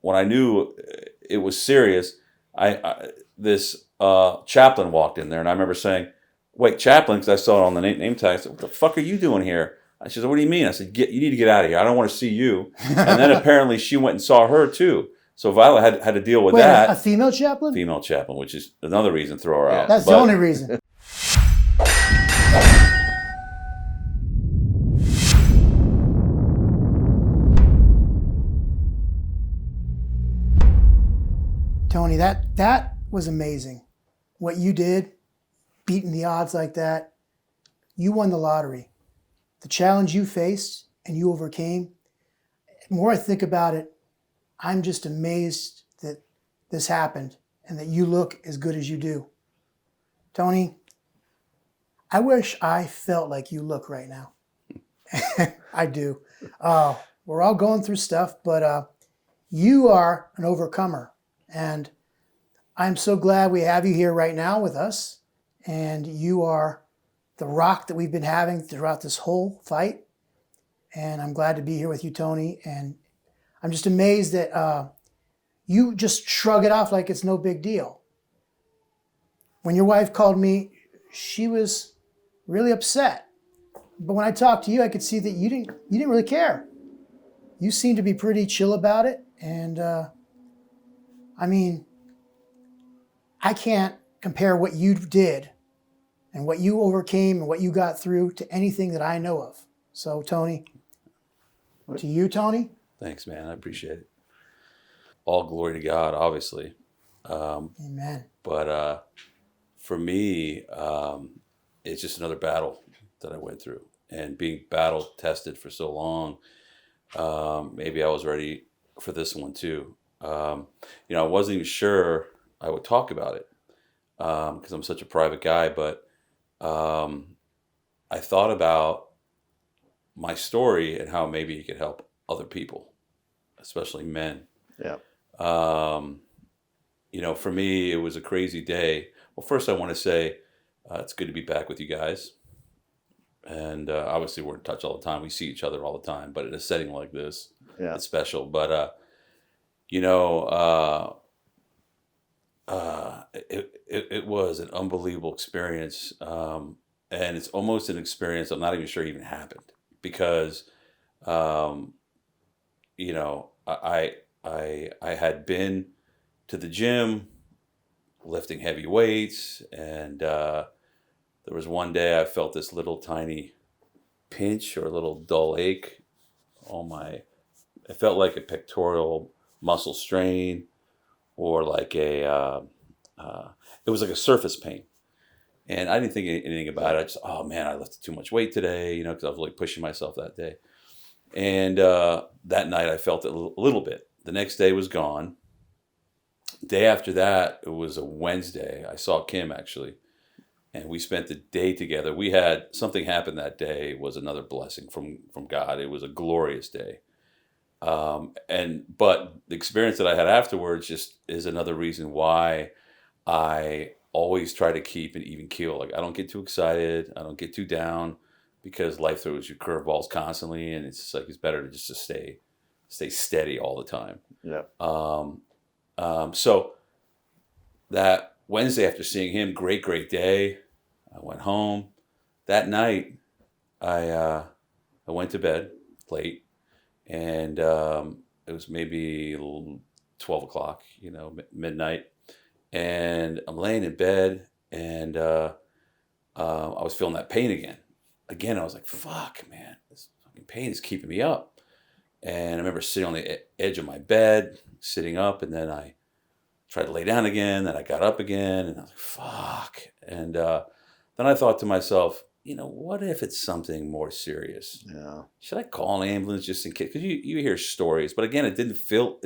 when I knew it was serious, this chaplain walked in there, and I remember saying, "Wait, chaplain," because I saw it on the name tag. I said, "What the fuck are you doing here?" She said, "What do you mean?" I said, "You need to get out of here. I don't want to see you." And then apparently she went and saw her too. So Violet had to deal with that. A female chaplain? Female chaplain, which is another reason to throw her out. That's the only reason. Tony, that was amazing. What you did, beating the odds like that, you won the lottery. The challenge you faced and you overcame, the more I think about it, I'm just amazed that this happened and that you look as good as you do. Tony, I wish I felt like you look right now. I do. We're all going through stuff, but you are an overcomer. And I'm so glad we have you here right now with us. And you are the rock that we've been having throughout this whole fight. And I'm glad to be here with you, Tony. And I'm just amazed that you just shrug it off like it's no big deal. When your wife called me, she was really upset. But when I talked to you, I could see that you didn't really care. You seemed to be pretty chill about it. And I can't compare what you did and what you overcame and what you got through to anything that I know of. So, Tony, to you, Tony. Thanks, man. I appreciate it. All glory to God, obviously. Amen. But for me, it's just another battle that I went through. And being battle tested for so long, maybe I was ready for this one too. I wasn't even sure I would talk about it because I'm such a private guy. But I thought about my story and how maybe it could help other people, especially men. Yeah. For me, it was a crazy day. Well, first I want to say it's good to be back with you guys. And obviously we're in touch all the time. We see each other all the time. But in a setting like this, it's special. But, it was an unbelievable experience. And it's almost an experience I'm not even sure even happened. Because, I had been to the gym lifting heavy weights, and there was one day I felt this little tiny pinch or a little dull ache it felt like a pectoral muscle strain, or like it was like a surface pain. And I didn't think anything about it. I just, oh man, I lifted too much weight today, because I was really pushing myself that day. And that night I felt it a little bit. The next day was gone. Day after that, it was a Wednesday. I saw Kim actually, and we spent the day together. We had something happen that day. It was another blessing from God. It was a glorious day. But the experience that I had afterwards just is another reason why I always try to keep an even keel. Like I don't get too excited. I don't get too down, because life throws you curveballs constantly, and it's like it's better to just stay steady all the time. Yeah. So that Wednesday, after seeing him, great day. I went home. That night, I went to bed late, and it was maybe 12 o'clock, midnight. And I'm laying in bed, and I was feeling that pain again. I was like, fuck, man, this fucking pain is keeping me up. And I remember sitting on the edge of my bed, sitting up, and then I tried to lay down again, then I got up again, and I was like, fuck. And then I thought to myself, what if it's something more serious? Yeah. Should I call an ambulance just in case? Because you hear stories, but again, it didn't feel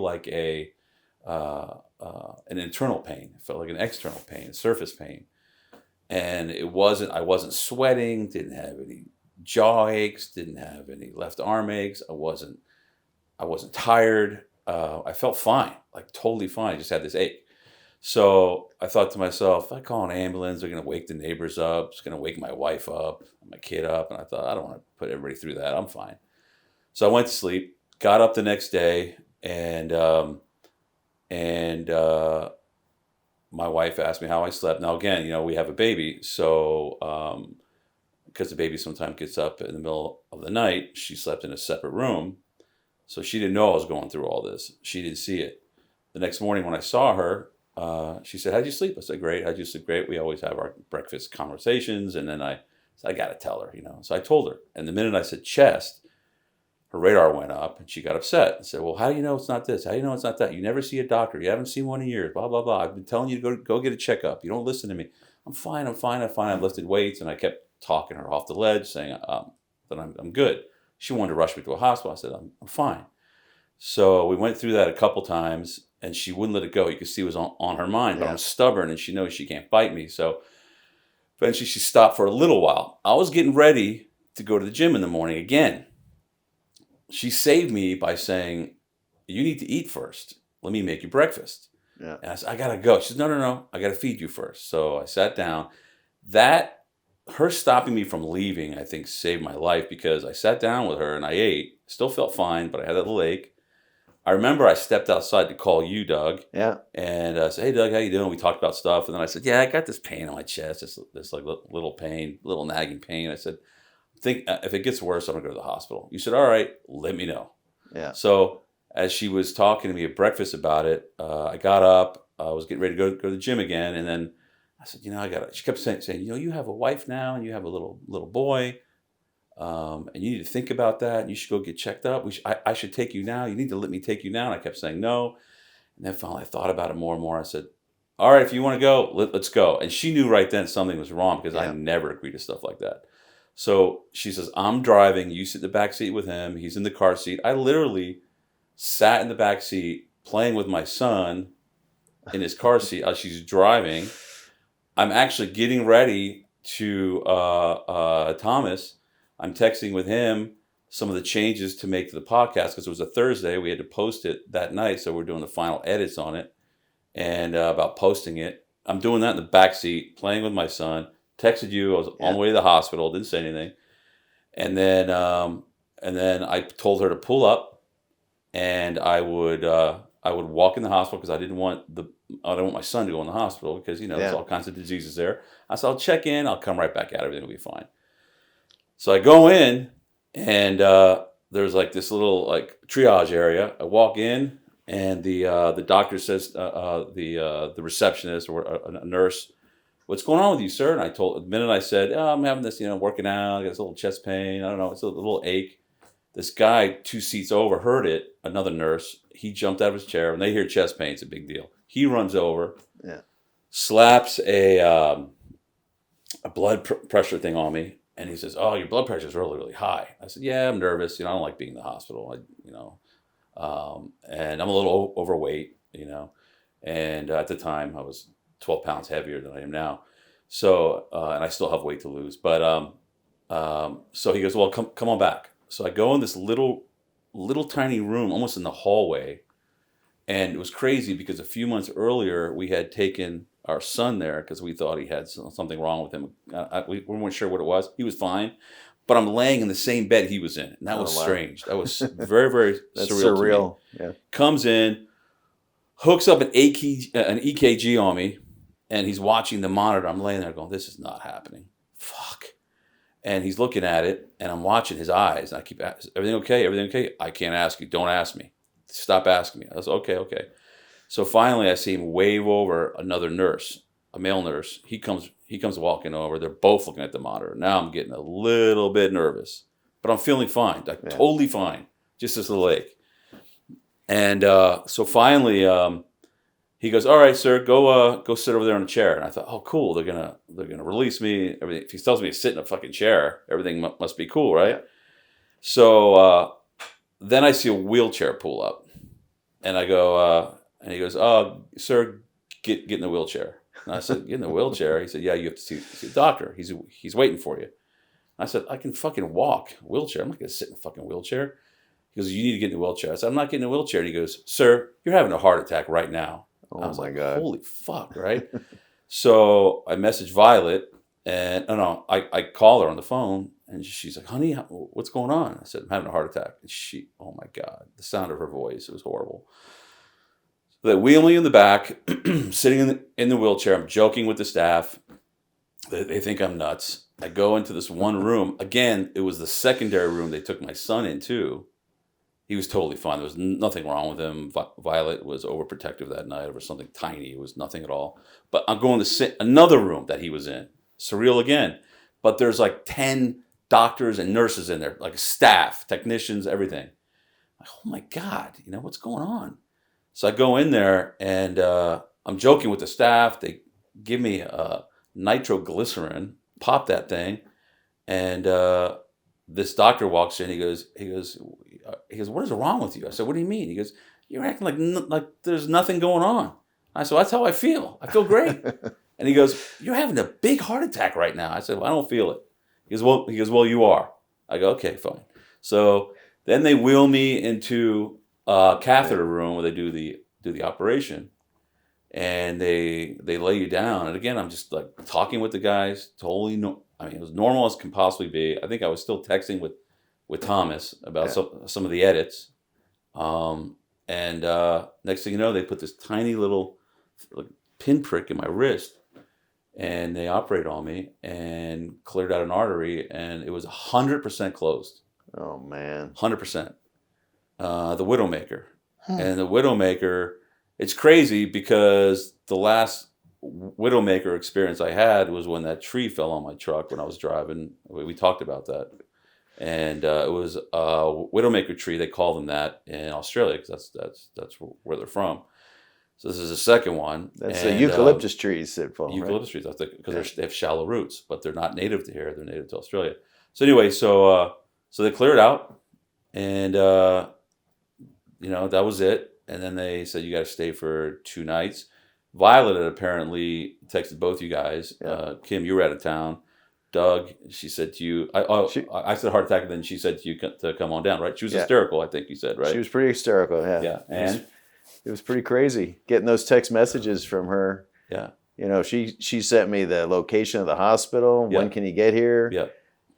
like an internal pain. It felt like an external pain, a surface pain. And I wasn't sweating, didn't have any jaw aches, didn't have any left arm aches. I wasn't tired. I felt fine, like totally fine. I just had this ache. So I thought to myself, if I call an ambulance, they're going to wake the neighbors up. It's going to wake my wife up, my kid up. And I thought, I don't want to put everybody through that. I'm fine. So I went to sleep, got up the next day, and my wife asked me how I slept. Now again, we have a baby, so because the baby sometimes gets up in the middle of the night, she slept in a separate room, so she didn't know I was going through all this. She didn't see it. The next morning when I saw her, she said, "How'd you sleep?" I said, "Great." "How'd you sleep?" "Great." We always have our breakfast conversations, and then I got to tell her, So I told her, and the minute I said chest, her radar went up, and she got upset and said, "Well, how do you know it's not this? How do you know it's not that? You never see a doctor. You haven't seen one in years. Blah blah blah. I've been telling you to go get a checkup. You don't listen to me." "I'm fine. I'm fine. I'm fine." I lifted weights, and I kept talking her off the ledge, saying that I'm good. She wanted to rush me to a hospital. I said, "I'm fine." So we went through that a couple times, and she wouldn't let it go. You could see it was on her mind, but I'm stubborn, and she knows she can't fight me. So eventually she stopped for a little while. I was getting ready to go to the gym in the morning again. She saved me by saying, "You need to eat first. Let me make you breakfast." Yeah. And I said, "I got to go." She said, No. I got to feed you first." So I sat down. Her stopping me from leaving, I think, saved my life, because I sat down with her and I ate. Still felt fine, but I had that little ache. I remember I stepped outside to call you, Doug. Yeah. And I said, "Hey, Doug, how you doing?" We talked about stuff. And then I said, "Yeah, I got this pain on my chest, this like little pain, little nagging pain." I said, "Think if it gets worse, I'm going to go to the hospital." You said, "All right, let me know." Yeah. So as she was talking to me at breakfast about it, I got up. I was getting ready to go to the gym again. And then I said, I got it. She kept saying, "You have a wife now, and you have a little boy. And you need to think about that. And you should go get checked up. I should take you now. You need to let me take you now." And I kept saying no. And then finally I thought about it more and more. I said, "All right, if you want to go, let's go." And she knew right then something was wrong, because I never agreed to stuff like that. So she says, "I'm driving. You sit in the back seat with him. He's in the car seat." I literally sat in the back seat playing with my son in his car seat as she's driving. I'm actually getting ready to Thomas. I'm texting with him some of the changes to make to the podcast, because it was a Thursday. We had to post it that night, so we're doing the final edits on it and about posting it. I'm doing that in the back seat, playing with my son. Texted you. I was on the way to the hospital. Didn't say anything, and then I told her to pull up, and I would walk in the hospital, because I don't want my son to go in the hospital, because there's all kinds of diseases there. I said, "I'll check in. I'll come right back out. Everything will be fine." So I go in, and there's like this little triage area. I walk in, and the doctor says, the receptionist or a nurse, "What's going on with you, sir?" And the minute I said, "Oh, I'm having this, working out. I got this little chest pain. I don't know. It's a little ache." This guy 2 seats over heard it. Another nurse. He jumped out of his chair. When they hear chest pain, it's a big deal. He runs over, slaps a blood pressure thing on me. And he says, "Oh, your blood pressure is really, really high." I said, "Yeah, I'm nervous. I don't like being in the hospital. And I'm a little overweight, And at the time, I was 12 pounds heavier than I am now. So, and I still have weight to lose. But so he goes, "Well, come on back." So I go in this little tiny room, almost in the hallway. And it was crazy, because a few months earlier, we had taken our son there because we thought he had something wrong with him. We weren't sure what it was. He was fine. But I'm laying in the same bed he was in. And that was strange. That was very, very surreal. To me. Yeah. Comes in, hooks up an EKG on me, and he's watching the monitor. I'm laying there going, "This is not happening. Fuck." And he's looking at it, and I'm watching his eyes. And I keep asking, "Everything okay? Everything okay?" "I can't ask you. Don't ask me. Stop asking me." I was okay. So finally, I see him wave over another nurse, a male nurse. He comes walking over. They're both looking at the monitor. Now I'm getting a little bit nervous, but I'm feeling fine, totally fine, just this little ache. And so finally, he goes, "All right, sir, go sit over there in a chair." And I thought, "Oh, cool. They're gonna release me. Everything. If he tells me to sit in a fucking chair, everything must be cool, right?" Yeah. So then I see a wheelchair pull up, and I go. And he goes, "Oh, sir, get in the wheelchair." And I said, "Get in the wheelchair?" He said, "Yeah, you have to see the doctor. He's waiting for you." I said, "I can fucking walk. Wheelchair. I'm not going to sit in a fucking wheelchair." He goes, "You need to get in the wheelchair." I said, "I'm not getting in a wheelchair." And he goes, "Sir, you're having a heart attack right now." Oh, I was like, God. Holy fuck, right? So I messaged Violet, and I call her on the phone, And she's like, honey, what's going on? I said, I'm having a heart attack. And she, oh my God, the sound of her voice, it was horrible. So they wheel me in the back, sitting in the wheelchair. I'm joking with the staff. They think I'm nuts. I go into this one room. Again, it was the secondary room they took my son into. He was totally fine. There was nothing wrong with him. Violet was overprotective that night over something tiny. It was nothing at all. But I'm going to another room that he was in. Surreal again. But there's like 10 doctors and nurses in there, like staff, technicians, everything. Like, oh my God, what's going on? So I go in there and I'm joking with the staff. They give me nitroglycerin, pop that thing, and this doctor walks in. He goes, what is wrong with you? I said, what do you mean? He goes, you're acting like there's nothing going on. I said, well, that's how I feel. I feel great. And he goes, you're having a big heart attack right now. I said, well, I don't feel it. He goes, well, you are. I go, okay, fine. So then they wheel me into a catheter room where they do the operation, and they lay you down. And again, I'm just like talking with the guys. Totally it was normal as can possibly be. I think I was still texting with Thomas about some of the edits. And next thing you know, they put this tiny little pinprick in my wrist, and they operate on me and cleared out an artery, and it was 100% closed. Oh man, 100%. The Widowmaker, and the Widowmaker. It's crazy because the last Widowmaker experience I had was when that tree fell on my truck when I was driving. We talked about that. And it was a Widowmaker tree. They call them that in Australia because that's where they're from. So this is the second one. That's the eucalyptus trees that fall. Eucalyptus trees, I think, because they have shallow roots, but they're not native to here. They're native to Australia. So anyway, so they cleared out, and that was it. And then they said, you got to stay for 2 nights. Violet had apparently texted both you guys. Yeah. Kim, you were out of town. Doug, she said to you, I said heart attack, and then she said to you to come on down, right? She was hysterical, I think you said, right? She was pretty hysterical, yeah. Yeah, and? It was pretty crazy getting those text messages from her. Yeah. She sent me the location of the hospital. Yeah. When can you get here? Yeah.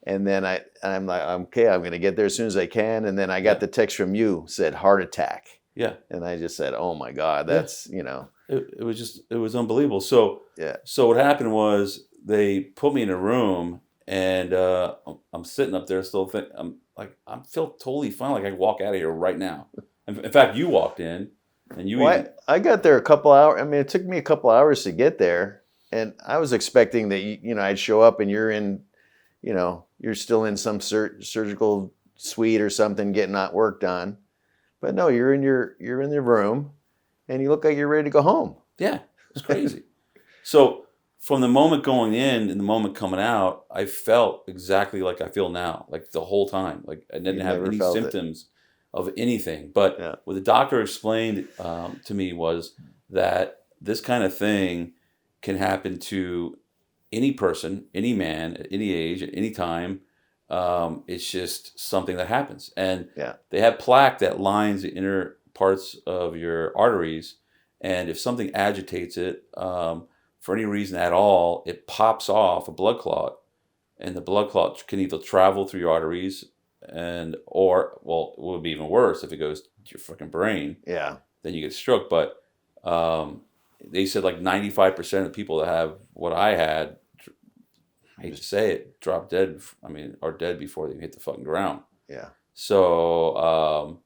And then I'm like, okay, I'm going to get there as soon as I can. And then I got the text from you, said heart attack. Yeah. And I just said, oh my God, that's, It was unbelievable. So, So what happened was they put me in a room, and I'm sitting up there still thinking, I feel totally fine. Like I can walk out of here right now. In fact, you walked in, and I got there a couple hours. I mean, it took me a couple hours to get there, and I was expecting that I'd show up and you're in, you're still in some surgical suite or something getting that work done. But no, you're in your room, and you look like you're ready to go home. Yeah, it's crazy. So from the moment going in and the moment coming out, I felt exactly like I feel now, like the whole time. Like I didn't have any symptoms of anything. But what the doctor explained to me was that this kind of thing can happen to any person, any man, at any age, at any time. It's just something that happens. And they have plaque that lines the inner parts of your arteries. And if something agitates it, for any reason at all, it pops off a blood clot. And the blood clot can either travel through your arteries or it would be even worse if it goes to your fucking brain. Yeah. Then you get a stroke. But they said like 95% of people that have what I had, I hate to say it, drop dead. Are dead before they hit the fucking ground. Yeah. So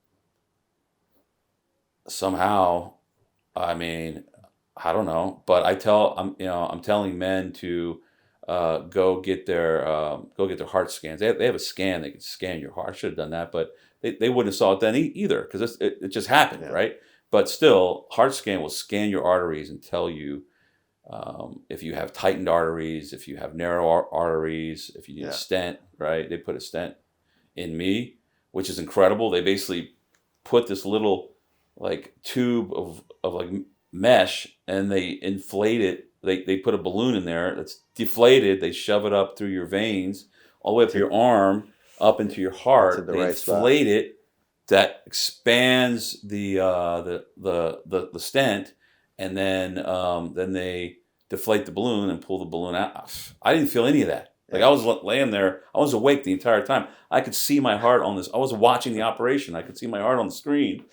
somehow, I don't know, but I'm telling men to go get their heart scans. They have a scan. They can scan your heart. I should have done that, but they wouldn't have saw it then either because it just happened, right? But still, heart scan will scan your arteries and tell you if you have tightened arteries, if you have narrow arteries, if you need a stent, right? They put a stent in me, which is incredible. They basically put this little like tube of like mesh, and they inflate it. They put a balloon in there that's deflated. They shove it up through your veins, all the way up to your arm, up into your heart. They inflate it. That expands the stent, and then they deflate the balloon and pull the balloon out. I didn't feel any of that. Like I was laying there, I was awake the entire time. I could see my heart on this. I was watching the operation. I could see my heart on the screen.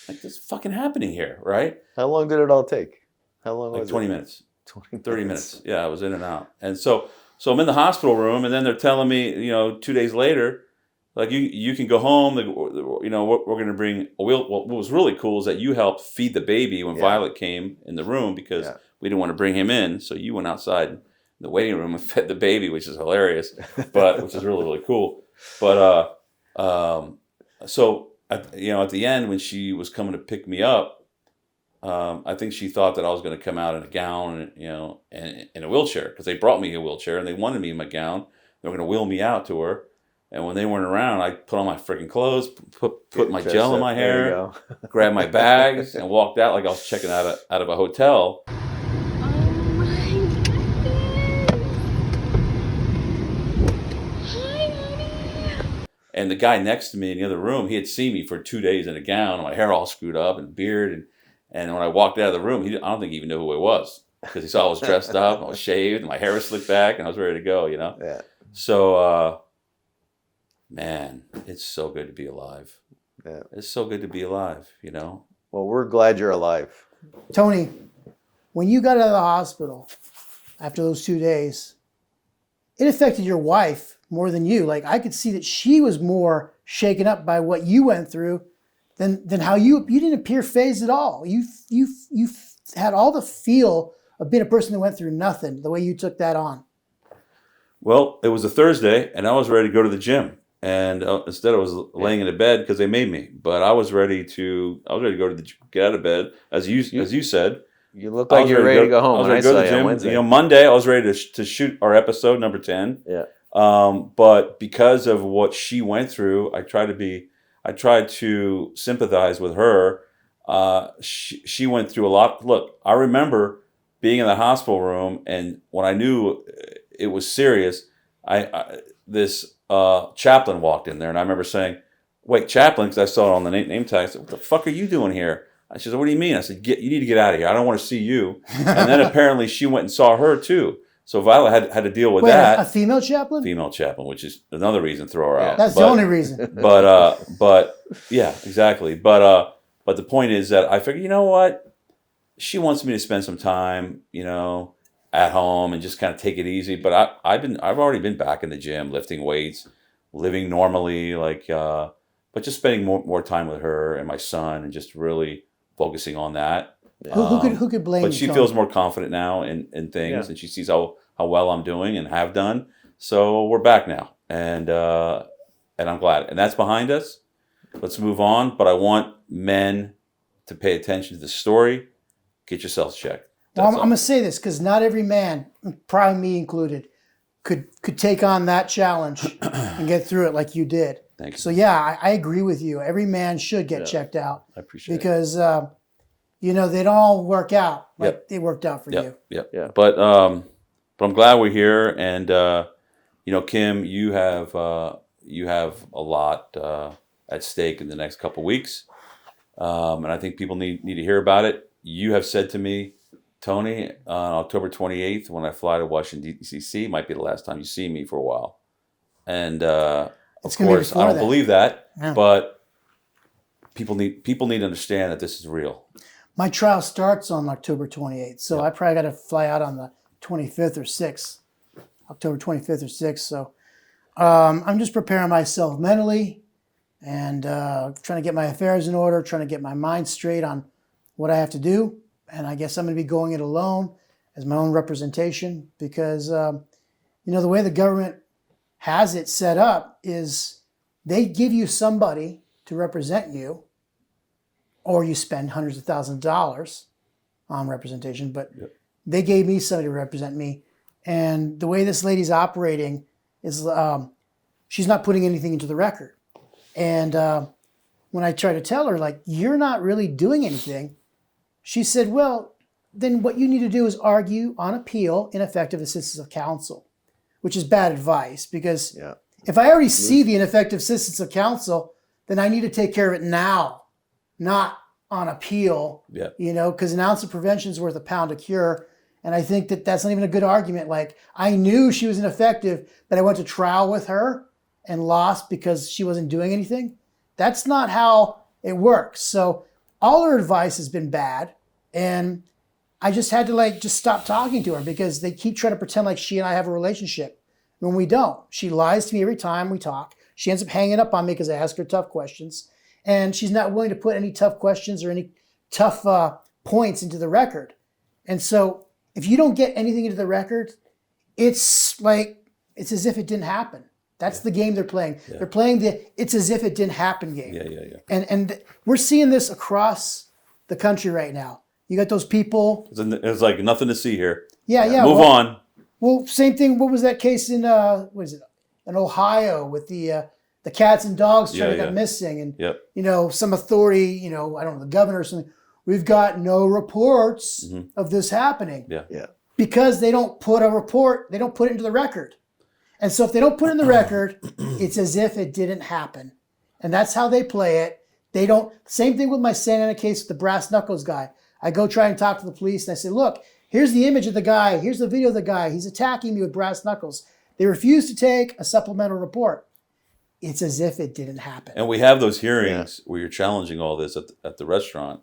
Like, this is fucking happening here, right? How long did it all take? How long Like was 20 it? minutes. 20 30 minutes. Yeah, I was in and out. And so I'm in the hospital room, and then they're telling me, 2 days later, like, you can go home. We're going to bring a wheel. What was really cool is that you helped feed the baby when Violet came in the room because we didn't want to bring him in. So you went outside in the waiting room and fed the baby, which is hilarious, which is really, really cool. But so at the end when she was coming to pick me up, I think she thought that I was going to come out in a gown, and in a wheelchair, because they brought me a wheelchair and they wanted me in my gown. They were going to wheel me out to her. And when they weren't around, I put on my freaking clothes, put my gel in my hair, grabbed my bags, and walked out like I was checking out of a hotel. Oh my goodness. Hi, honey. And the guy next to me in the other room, he had seen me for 2 days in a gown, and my hair all screwed up and beard. And when I walked out of the room, I don't think he even knew who I was, because he saw I was dressed up, I was shaved, and my hair was slicked back, and I was ready to go, Yeah. So, man, it's so good to be alive. Yeah. It's so good to be alive, Well, we're glad you're alive. Tony, when you got out of the hospital after those 2 days, it affected your wife more than you. Like, I could see that she was more shaken up by what you went through than how you didn't appear phased at all. You had all the feel of being a person that went through nothing, the way you took that on. Well, it was a Thursday, and I was ready to go to the gym. And instead, I was laying in a bed because they made me. But I was ready to get out of bed, as you said. You look like you're ready to go home. I was When I ready to go saw to you the on gym. Wednesday. Monday, I was ready to shoot our episode number 10. Yeah. But because of what she went through, I tried to sympathize with her. She went through a lot. Look, I remember being in the hospital room, and when I knew it was serious, this chaplain walked in there, and I remember saying, "Wait, chaplain," because I saw it on the name tag. I said, "What the fuck are you doing here?" She said, "What do you mean?" I said, "You need to get out of here. I don't want to see you." And then apparently she went and saw her too. So Violet had to deal with that. A female chaplain? Female chaplain, which is another reason to throw her out. That's the only reason. But yeah, exactly. But the point is that I figured, you know what? She wants me to spend some time, at home and just kind of take it easy. But I've already been back in the gym, lifting weights, living normally, but just spending more time with her and my son, and just really focusing on that. Who could blame you? But she Tony? feels more confident now in things, and she sees how well I'm doing and have done. So we're back now, and I'm glad. And that's behind us. Let's move on. But I want men to pay attention to the story. Get yourselves checked. Well, I'm going to say this because not every man, probably me included, could take on that challenge and get through it like you did. Thank you. So yeah, I agree with you. Every man should get checked out. I appreciate because, they don't all work out like they worked out for you. Yeah. But I'm glad we're here, and Kim, you have a lot at stake in the next couple weeks, and I think people need to hear about it. You have said to me, Tony, on October 28th, when I fly to Washington, D.C., might be the last time you see me for a while. And of course, I don't believe that, but people need to understand that this is real. My trial starts on October 28th, so I probably got to fly out on the 25th or 6th, October 25th or 6th. So I'm just preparing myself mentally and trying to get my affairs in order, trying to get my mind straight on what I have to do. And I guess I'm going to be going it alone as my own representation because, the way the government has it set up is they give you somebody to represent you, or you spend hundreds of thousands of dollars on representation. But they gave me somebody to represent me. And the way this lady's operating is she's not putting anything into the record. And when I try to tell her, you're not really doing anything, she said, well, then what you need to do is argue on appeal ineffective assistance of counsel, which is bad advice because if I already see the ineffective assistance of counsel, then I need to take care of it now, not on appeal, because an ounce of prevention is worth a pound of cure. And I think that that's not even a good argument. Like, I knew she was ineffective, but I went to trial with her and lost because she wasn't doing anything. That's not how it works. So all her advice has been bad. And I just had to just stop talking to her because they keep trying to pretend like she and I have a relationship when we don't. She lies to me every time we talk. She ends up hanging up on me because I ask her tough questions. And she's not willing to put any tough questions or any tough points into the record. And so if you don't get anything into the record, it's as if it didn't happen. That's the game they're playing. Yeah. They're playing the it's as if it didn't happen game. Yeah. And we're seeing this across the country right now. You got those people. It's like nothing to see here. Yeah. Move on. Well, same thing. What was that case in in Ohio with the cats and dogs trying to get missing, and some authority, I don't know, the governor or something. We've got no reports of this happening. Yeah. Because they don't put a report, they don't put it into the record. And so if they don't put it in the record, it's as if it didn't happen. And that's how they play it. They don't, same thing with my Santa Ana case with the brass knuckles guy. I go try and talk to the police and I say, look, here's the image of the guy. Here's the video of the guy. He's attacking me with brass knuckles. They refuse to take a supplemental report. It's as if it didn't happen. And we have those hearings where you're challenging all this at the restaurant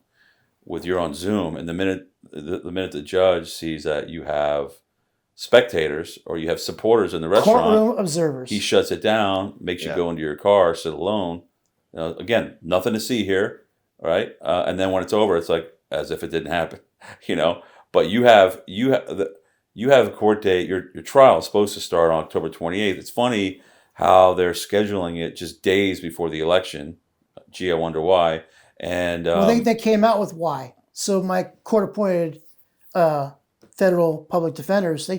with you're on Zoom. And the minute the judge sees that you have spectators or you have supporters in the restaurant, courtroom observers, he shuts it down, makes you go into your car, sit alone. Again, nothing to see here, right? And then when it's over, it's like as if it didn't happen, But you have a court date. Your trial is supposed to start on October 28th. It's funny how they're scheduling it just days before the election. Gee, I wonder why. And they came out with why. So my court-appointed federal public defenders,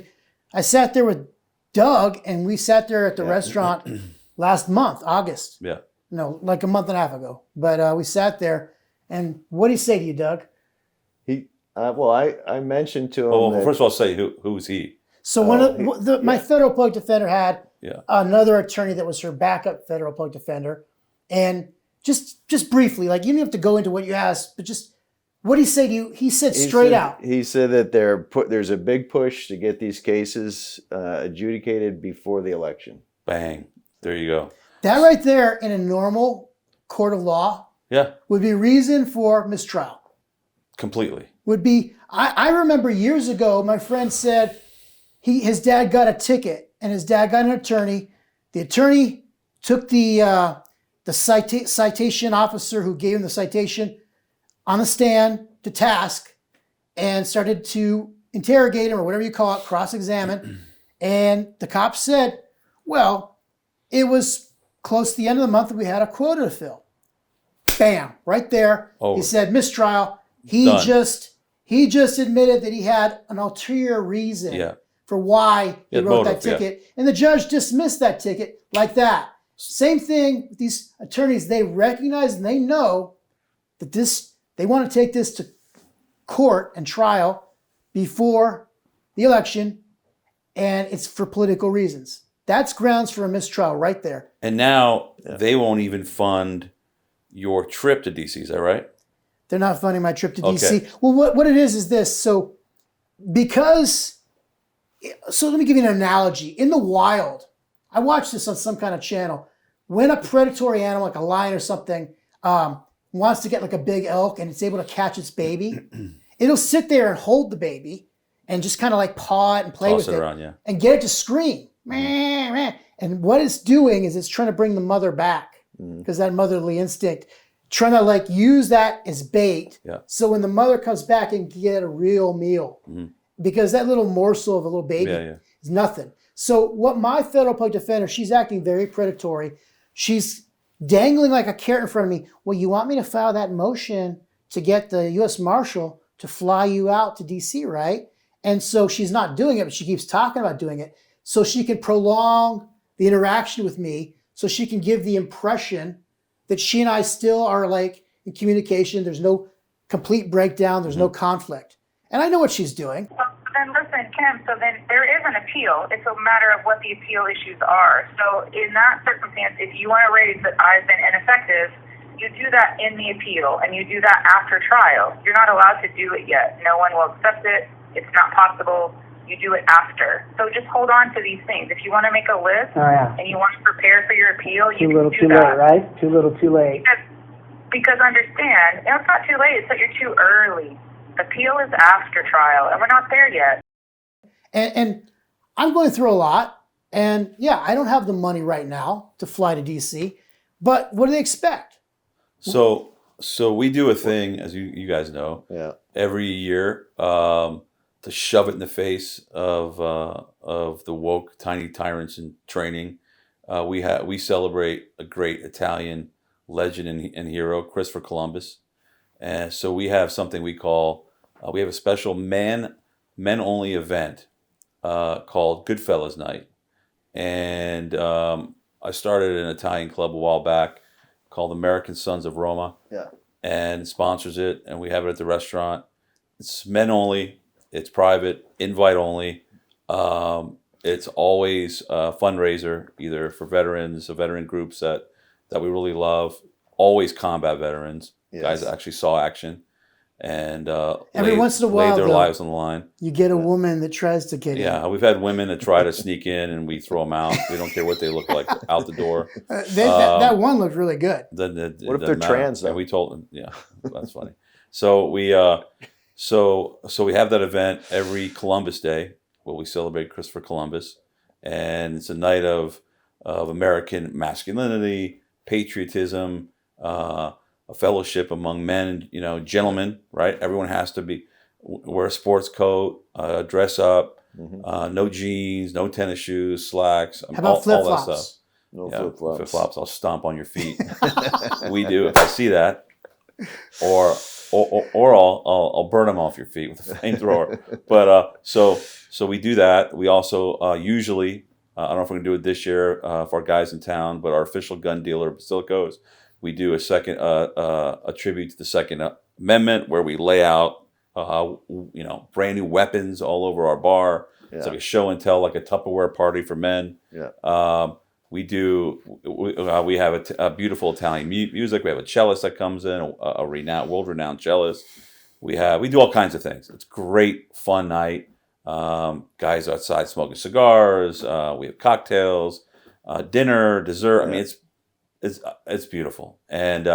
I sat there with Doug, and we sat there at the restaurant last month, August. Yeah. No, like a month and a half ago. But we sat there, and what did he say to you, Doug? I mentioned to him. Well, first of all, say who's he? So my federal public defender had another attorney that was her backup federal public defender, and just briefly, you don't have to go into what you asked, but just what did he say to you? He said straight out. He said that there's a big push to get these cases adjudicated before the election. Bang! There you go. That right there, in a normal court of law, would be reason for mistrial. Completely. Would be. I remember years ago, my friend said his dad got a ticket, and his dad got an attorney. The attorney took the citation officer who gave him the citation on the stand to task and started to interrogate him, or whatever you call it, cross-examine. And the cop said, well, it was close to the end of the month and we had a quota to fill. Bam, right there. He said mistrial. He just admitted that he had an ulterior reason for why he wrote that ticket. And the judge dismissed that ticket like that. Same thing with these attorneys. They recognize and they know that they want to take this to court and trial before the election, and it's for political reasons. That's grounds for a mistrial right there. And now they won't even fund your trip to D.C., is that right? They're not funding my trip to D.C. Well, what it is this. So let me give you an analogy. In the wild, I watched this on some kind of channel. When a predatory animal, like a lion or something, wants to get like a big elk and it's able to catch its baby, it'll sit there and hold the baby and just kind of paw it and play with it around, and get it to scream. And what it's doing is it's trying to bring the mother back because that motherly instinct, trying to use that as bait. Yeah. So when the mother comes back and can get a real meal, because that little morsel of a little baby is nothing. So what my federal public defender, she's acting very predatory. She's dangling like a carrot in front of me. Well, you want me to file that motion to get the U.S. Marshal to fly you out to D.C., right? And so she's not doing it, but she keeps talking about doing it so she can prolong the interaction with me, so she can give the impression that she and I still are in communication. There's no complete breakdown. There's no conflict. And I know what she's doing. Well, then listen, Kim, so then there is an appeal. It's a matter of what the appeal issues are. So in that circumstance, if you want to raise that I've been ineffective, you do that in the appeal, and you do that after trial. You're not allowed to do it yet. No one will accept it. it's not possible. You do it after. So just hold on to these things. If you want to make a list and you want to prepare for your appeal, you can do that. Late, right? Too little, too late. Because understand, it's not too late. It's that you're too early. Appeal is after trial, and we're not there yet. And I'm going through a lot, and yeah, I don't have the money right now to fly to DC, but what do they expect? So we do a thing, as you guys know, every year to shove it in the face of the woke tiny tyrants in training. We celebrate a great Italian legend and hero, Chrisopher Columbus, and so we have something we call we have a special men only event called GoodFellas Night, and I started an Italian club a while back called American Sons of Roma, and sponsors it, and we have it at the restaurant. It's men only, it's private, invite only. It's always a fundraiser, either for veterans or veteran groups that we really love. Always combat veterans, guys that actually saw action, and every once in a while, laid their lives on the line. You get a woman that tries to get in. Yeah, we've had women that try to sneak in, and we throw them out. We don't care what they look like out the door. That one looked really good. What if they're trans, though? And we told them, yeah, that's funny. So we so we have that event every Columbus Day where we celebrate Christopher Columbus, and it's a night of American masculinity, patriotism, a fellowship among men, gentlemen, right? Everyone has to wear a sports coat, dress up, no jeans, no tennis shoes, slacks. How about flip-flops? All that stuff. No flip-flops. Flip-flops, I'll stomp on your feet. We do, if I see that. Or I'll burn them off your feet with a flamethrower. But so we do that. We also usually, I don't know if we're going to do it this year for our guys in town, but our official gun dealer, Basilico's, we do a tribute to the Second Amendment where we lay out, brand new weapons all over our bar. It's like a show and tell, like a Tupperware party for men. We have a beautiful Italian music. We have a cellist that comes in, a world-renowned cellist. We do all kinds of things. It's a great, fun night. Guys outside smoking cigars. We have cocktails, dinner, dessert. I mean, it's beautiful. And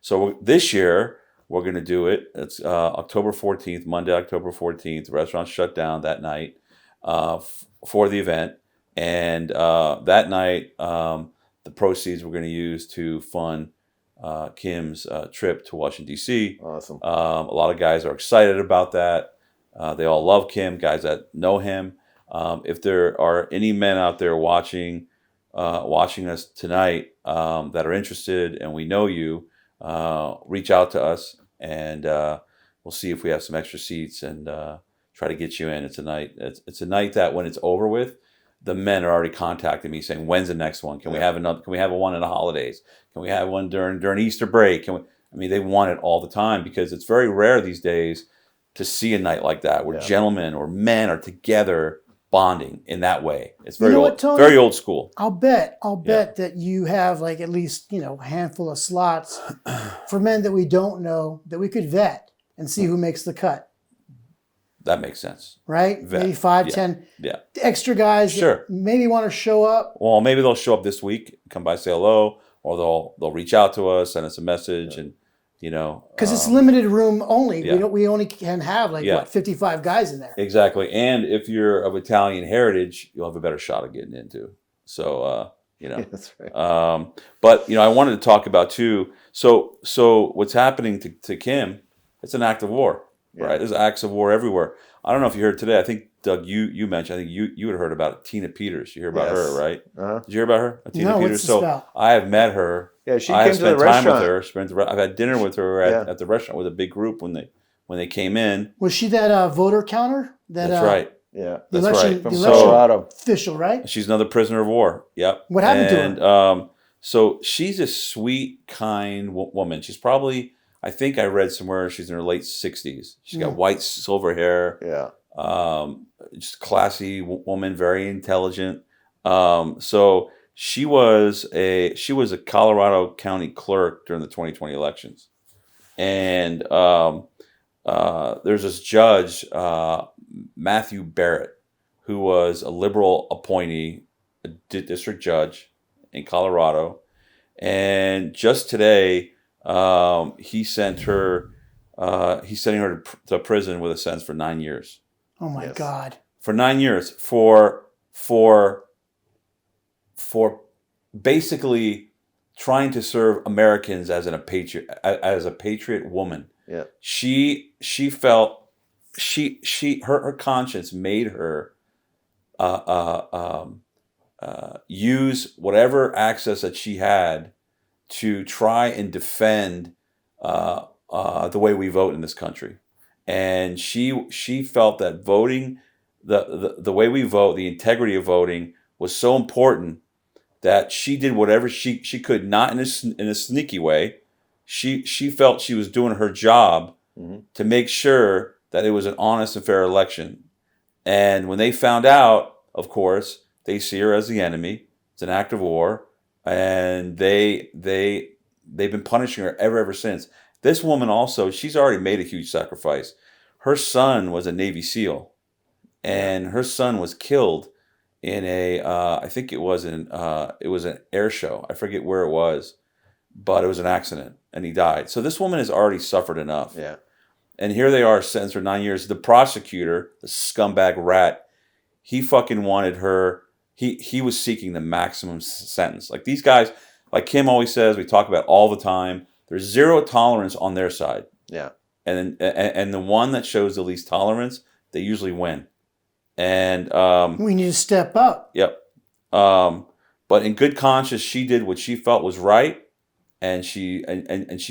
so this year we're going to do it. It's October 14th, Monday, October 14th. The restaurant's shut down that night for the event. And that night, the proceeds we're going to use to fund Kim's trip to Washington, D.C. Awesome. A lot of guys are excited about that. They all love Kim, guys that know him. If there are any men out there watching us tonight that are interested and we know you, reach out to us, and we'll see if we have some extra seats and try to get you in. It's a night that when it's over with, the men are already contacting me saying, "When's the next one? Can we have another? Can we have one in the holidays? Can we have one during Easter break? They want it all the time because it's very rare these days to see a night like that where gentlemen or men are together bonding in that way. It's very old, Tony? Very old school. I'll bet that you have like at least a handful of slots for men that we don't know that we could vet and see who makes the cut. That makes sense. Right? Vet. Maybe 5, 10 extra guys that maybe want to show up. Well, maybe they'll show up this week, come by, say hello, or they'll reach out to us, send us a message, and because it's limited room only. We only can have 55 guys in there. Exactly. And if you're of Italian heritage, you'll have a better shot of getting into. So That's right. But I wanted to talk about too. So what's happening to Kim? It's an act of war. Right, there's acts of war everywhere. I don't know if you heard today. I think Doug, you mentioned. I think you had heard about Tina Peters. You hear about her, right? Uh-huh. Did you hear about her? Tina no, Peters. What's this about? I have met her. Yeah, she I came have to the spent time restaurant. with her. I've had dinner with her at the restaurant with a big group when they came in. Was she that voter counter? That's right. Yeah, that's right. From Colorado. Official, right? She's another prisoner of war. Yep. What happened to her? So she's a sweet, kind woman. She's probably, I think I read somewhere, she's in her late 60s. She's got white, silver hair. Yeah. Just classy woman, very intelligent. So she was a Colorado County clerk during the 2020 elections. And there's this judge, Matthew Barrett, who was a liberal appointee, a district judge in Colorado. And just today, he's sending her to prison with a sentence for 9 years. Oh my Yes. God. For 9 years for basically trying to serve Americans as a patriot woman. Yeah. She felt her conscience made her use whatever access that she had to try and defend the way we vote in this country. And she felt that voting, the way we vote, the integrity of voting was so important that she did whatever she could, not in a sneaky way. She felt she was doing her job to make sure that it was an honest and fair election. And when they found out, of course, they see her as the enemy. It's an act of war, and they've been punishing her ever since. This woman also, she's already made a huge sacrifice. Her son was a Navy SEAL, and her son was killed in I think it was an air show. I forget where it was, but it was an accident, and he died. So this woman has already suffered enough. Yeah. And here they are, sentenced for 9 years. The prosecutor, the scumbag rat, he fucking wanted her. He was seeking the maximum sentence. Like these guys, like Kim always says, we talk about all the time. There's zero tolerance on their side. Yeah. And the one that shows the least tolerance, they usually win. And We need to step up. yep. But in good conscience, she did what she felt was right, and she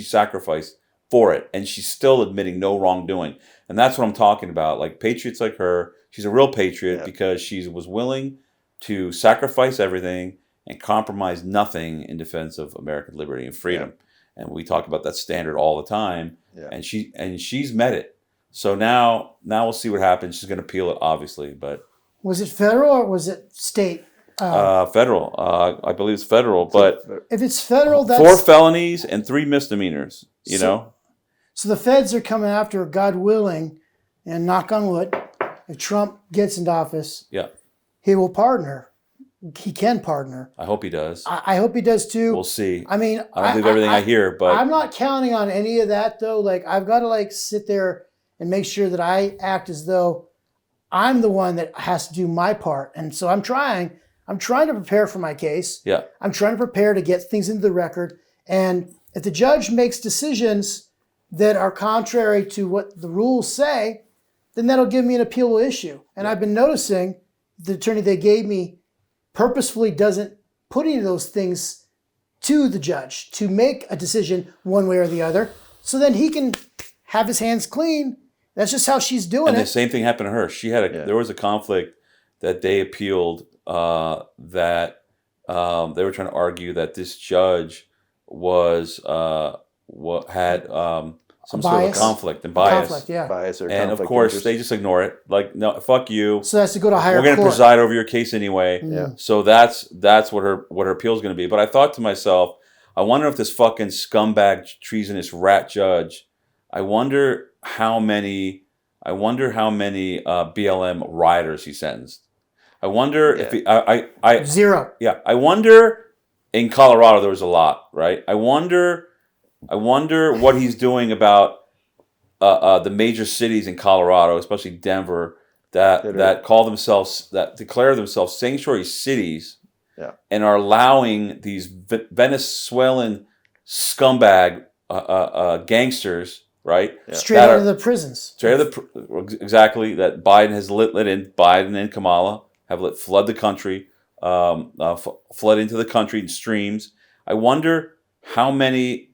sacrificed for it, and she's still admitting no wrongdoing. And that's what I'm talking about. Like patriots like her, she's a real patriot because she was willing to sacrifice everything and compromise nothing in defense of American liberty and freedom. Yeah. And we talk about that standard all the time. Yeah. And she's met it. So now we'll see what happens. She's going to appeal it, obviously, but Was it federal or was it state? Federal. I believe it's federal, but If it's federal, that's 4 felonies and 3 misdemeanors. You know. So the feds are coming after her, God willing, and knock on wood, if Trump gets into office, Yeah. he will pardon her. He can pardon her. I hope he does. I hope he does too. We'll see. I mean, I don't believe everything I hear, but I'm not counting on any of that though. Like I've got to sit there and make sure that I act as though I'm the one that has to do my part. And so I'm trying to prepare for my case. Yeah. I'm trying to prepare to get things into the record. And if the judge makes decisions that are contrary to what the rules say, then that'll give me an appealable issue. And I've been noticing the attorney they gave me purposefully doesn't put any of those things to the judge to make a decision one way or the other. So then he can have his hands clean. That's just how she's doing and it. the same thing happened to her. She had there was a conflict that they appealed that they were trying to argue that this judge was had some sort of conflict and bias. Conflict, yeah. Bias or And of conflict course, interest. they just ignore it. Like, no, fuck you. So that's to go to higher We're going to court. preside over your case anyway. Yeah. So that's what her appeal is going to be. But I thought to myself, I wonder if this fucking scumbag, treasonous rat judge, I wonder how many BLM rioters he sentenced. I wonder if he, Zero. Yeah, I wonder. In Colorado, there was a lot, right? I wonder what he's doing about the major cities in Colorado, especially Denver, that declare themselves sanctuary cities, and are allowing these Venezuelan scumbag gangsters, right? Yeah. Straight out of the prisons. Exactly, that Biden has let in. Biden and Kamala have flood the country, flood into the country in streams. I wonder how many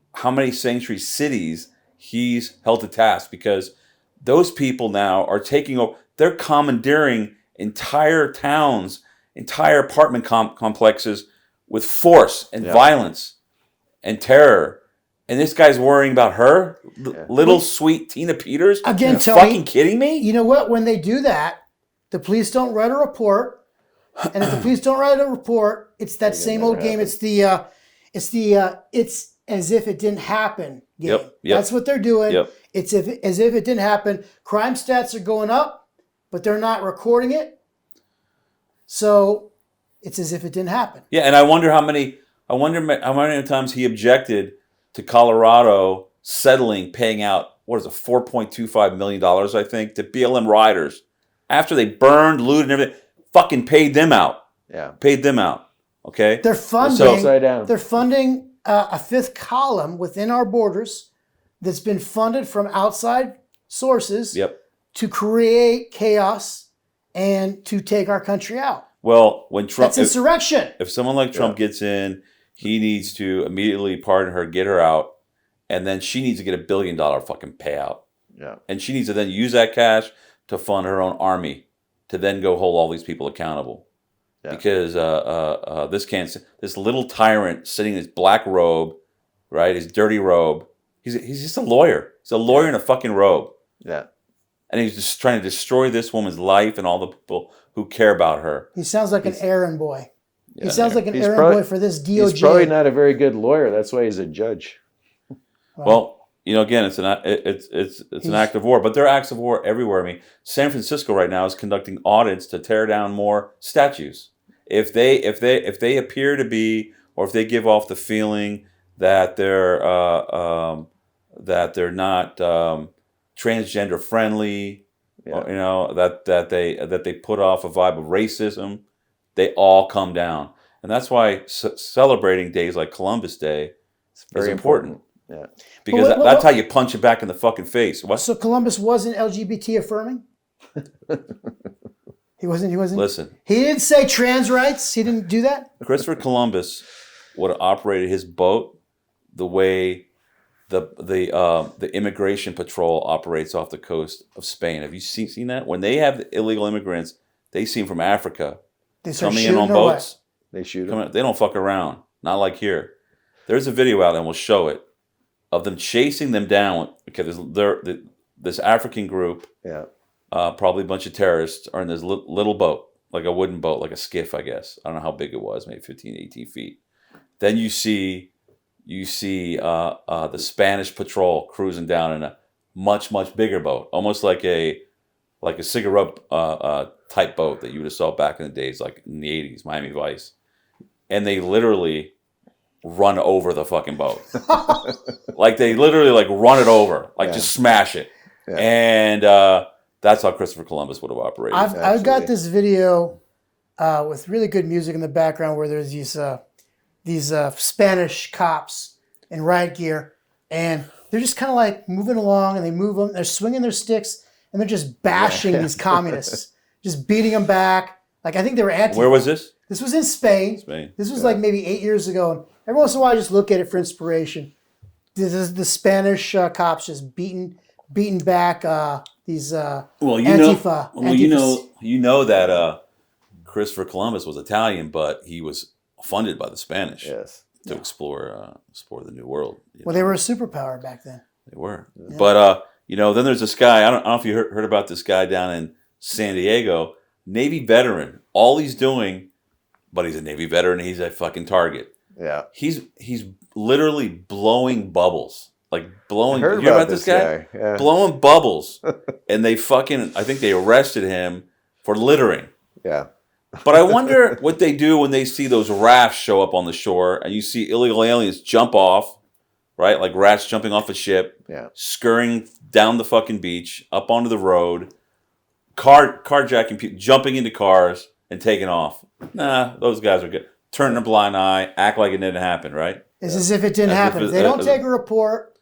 sanctuary cities he's held to task, because those people now are taking over. They're commandeering entire towns, entire apartment complexes with force and violence and terror. And this guy's worrying about her, little sweet Tina Peters. Again, Are you Tony, fucking kidding me? You know what? When they do that, the police don't write a report, and if the police don't write a report, it's that same old game. It's as if it didn't happen game. Yep. That's what they're doing. Yep. It's as if it didn't happen. Crime stats are going up. but they're not recording it. So it's as if it didn't happen. Yeah, and I wonder how many times he objected to Colorado paying out, what is it, $4.25 million, I think, to BLM riders. After they burned, looted, and everything, fucking paid them out. Yeah. Paid them out. Okay? They're funding, So- Upside down. they're funding a fifth column within our borders that's been funded from outside sources Yep. to create chaos and to take our country out. Well, when Trump... That's insurrection. If someone like Trump gets in, he needs to immediately pardon her, get her out, and then she needs to get $1 billion fucking payout. Yeah. And she needs to then use that cash to fund her own army to then go hold all these people accountable. Yeah. Because this little tyrant sitting in his black robe, right, his dirty robe, he's just a lawyer. He's a lawyer in a fucking robe. Yeah. And he's just trying to destroy this woman's life and all the people who care about her. He sounds like an errand boy. Yeah, he sounds like an He's errand probably- boy for this DOJ. He's probably not a very good lawyer. That's why he's a judge. Well, again, it's an act of war, but there are acts of war everywhere. I mean, San Francisco right now is conducting audits to tear down more statues. If they appear to be, or if they give off the feeling that they're not transgender friendly, or, that they put off a vibe of racism, they all come down, and that's why celebrating days like Columbus Day is important. Yeah. Because But that's how you punch it back in the fucking face. What? So Columbus wasn't LGBT affirming? He wasn't. Listen, He didn't say trans rights. He didn't do that. Christopher Columbus would have operated his boat the way the immigration patrol operates off the coast of Spain. Have you seen that? When they have the illegal immigrants, they see them from Africa They start coming in shooting on or what? boats. They shoot him. They don't fuck around. Not like here. There's a video out, and we'll show it, of them chasing them down. Okay, this African group, Yeah. probably a bunch of terrorists, are in this little boat, like a wooden boat, like a skiff, I guess. I don't know how big it was, maybe 15, 18 feet. Then you see the Spanish patrol cruising down in a much, much bigger boat, almost like a cigarette type boat that you would have saw back in the days, like in the 80s, Miami Vice. And they literally run over the fucking boat. Like they literally run it over, just smash it. Yeah. And that's how Christopher Columbus would have operated. I've got this video with really good music in the background where there's these Spanish cops in riot gear, and they're just kind of like moving along, and they move them. They're swinging their sticks, and they're just bashing these communists, just beating them back. Like I think they were anti. Where was this? This was in Spain. This was like maybe 8 years ago. And every once in a while, I just look at it for inspiration. This is the Spanish cops just beating back these Antifa. You know that Christopher Columbus was Italian, but he was funded by the Spanish Yes. to explore the New World. Well, they were a superpower back then. They were. Yeah. But then there's this guy. I don't know if you heard about this guy down in San Diego, Navy veteran. All he's doing, but he's a Navy veteran. He's a fucking target. Yeah. He's literally blowing bubbles. Like blowing. I heard You hear about about this guy? Yeah. Blowing bubbles. And I think they arrested him for littering. Yeah. But I wonder what they do when they see those rafts show up on the shore and you see illegal aliens jump off, right? Like rats jumping off a ship, scurrying down the fucking beach, up onto the road, carjacking people, jumping into cars and taking off. Nah, those guys are good. Turn a blind eye, act like it didn't happen, right? It's as if it didn't happen. If they don't take a report,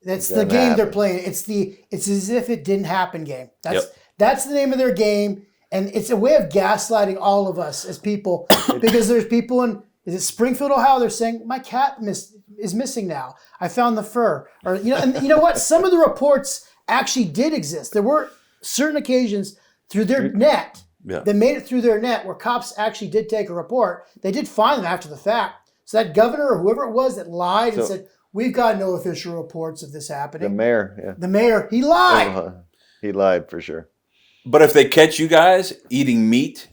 that's the game they're playing. It's as if it didn't happen game. That's the name of their game. And it's a way of gaslighting all of us as people, because there's people in, is it Springfield, Ohio? They're saying, my cat is missing now. I found the fur. Or, and you know what? Some of the reports actually did exist. There were certain occasions through their net that made it through their net where cops actually did take a report. They did find them after the fact. So that governor or whoever it was that lied and said, we've got no official reports of this happening. The mayor, The mayor, he lied. He lied for sure. But if they catch you guys eating meat,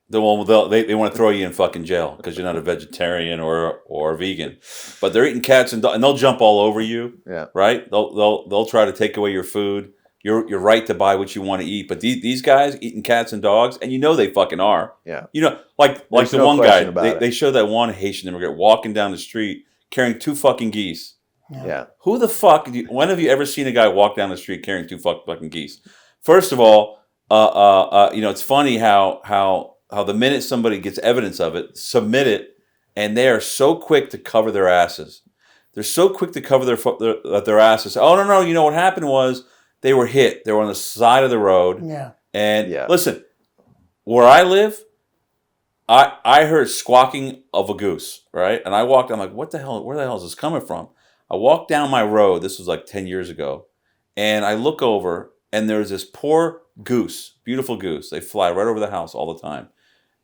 they want to throw you in fucking jail because you're not a vegetarian or a vegan. But they're eating cats and they'll jump all over you. Yeah. Right? They'll try to take away your food. your right to buy what you want to eat. But these guys eating cats and dogs, and you know they fucking are. Yeah. You know, like There's the no one question guy, about they, it. they show that one Haitian immigrant walking down the street carrying 2 fucking geese. Yeah. Who the fuck? When have you ever seen a guy walk down the street carrying 2 fucking geese? First of all, it's funny how the minute somebody gets evidence of it, submit it, and they are so quick to cover their asses. They're so quick to cover their asses. Oh no, you know what happened was they were hit. They were on the side of the road. Yeah. And listen, where I live, I heard squawking of a goose, right? And I walked. I'm like, what the hell? Where the hell is this coming from? I walked down my road. This was like 10 years ago, and I look over, and there's this poor goose, beautiful goose. They fly right over the house all the time,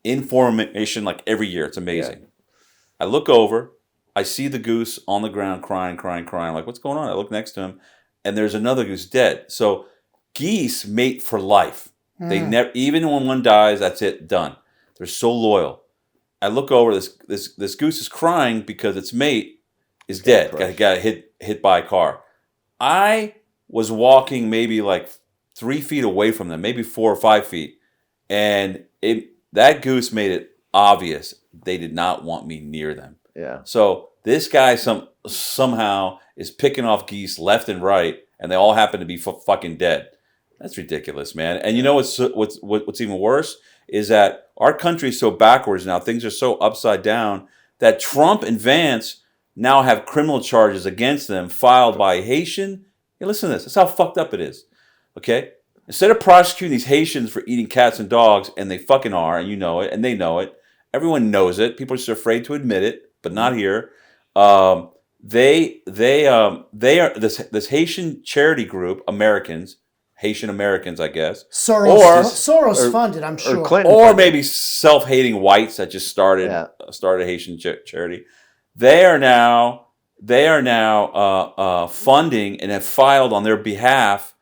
in formation like every year. It's amazing. Yeah. I look over. I see the goose on the ground crying. I'm like, what's going on? I look next to him, and there's another goose dead. So geese mate for life. They never, even when one dies, that's it, done. They're so loyal. I look over, this goose is crying because its mate is dead. Got hit by a car. I was walking maybe like 3 feet away from them, maybe 4 or 5 feet, and that goose made it obvious they did not want me near them. Yeah. So this guy somehow is picking off geese left and right, and they all happen to be fucking dead. That's ridiculous, man. And you know what's even worse is that our country is so backwards now. Things are so upside down that Trump and Vance now have criminal charges against them filed by Haitian. Hey, listen to this. That's how fucked up it is. Okay? Instead of prosecuting these Haitians for eating cats and dogs, and they fucking are, and you know it, and they know it. Everyone knows it. People are just afraid to admit it, but not here. They are this Haitian charity group, Haitian Americans, I guess. Soros funded, I'm sure. Or maybe self-hating whites that just started a Haitian charity. They are now funding and have filed on their behalf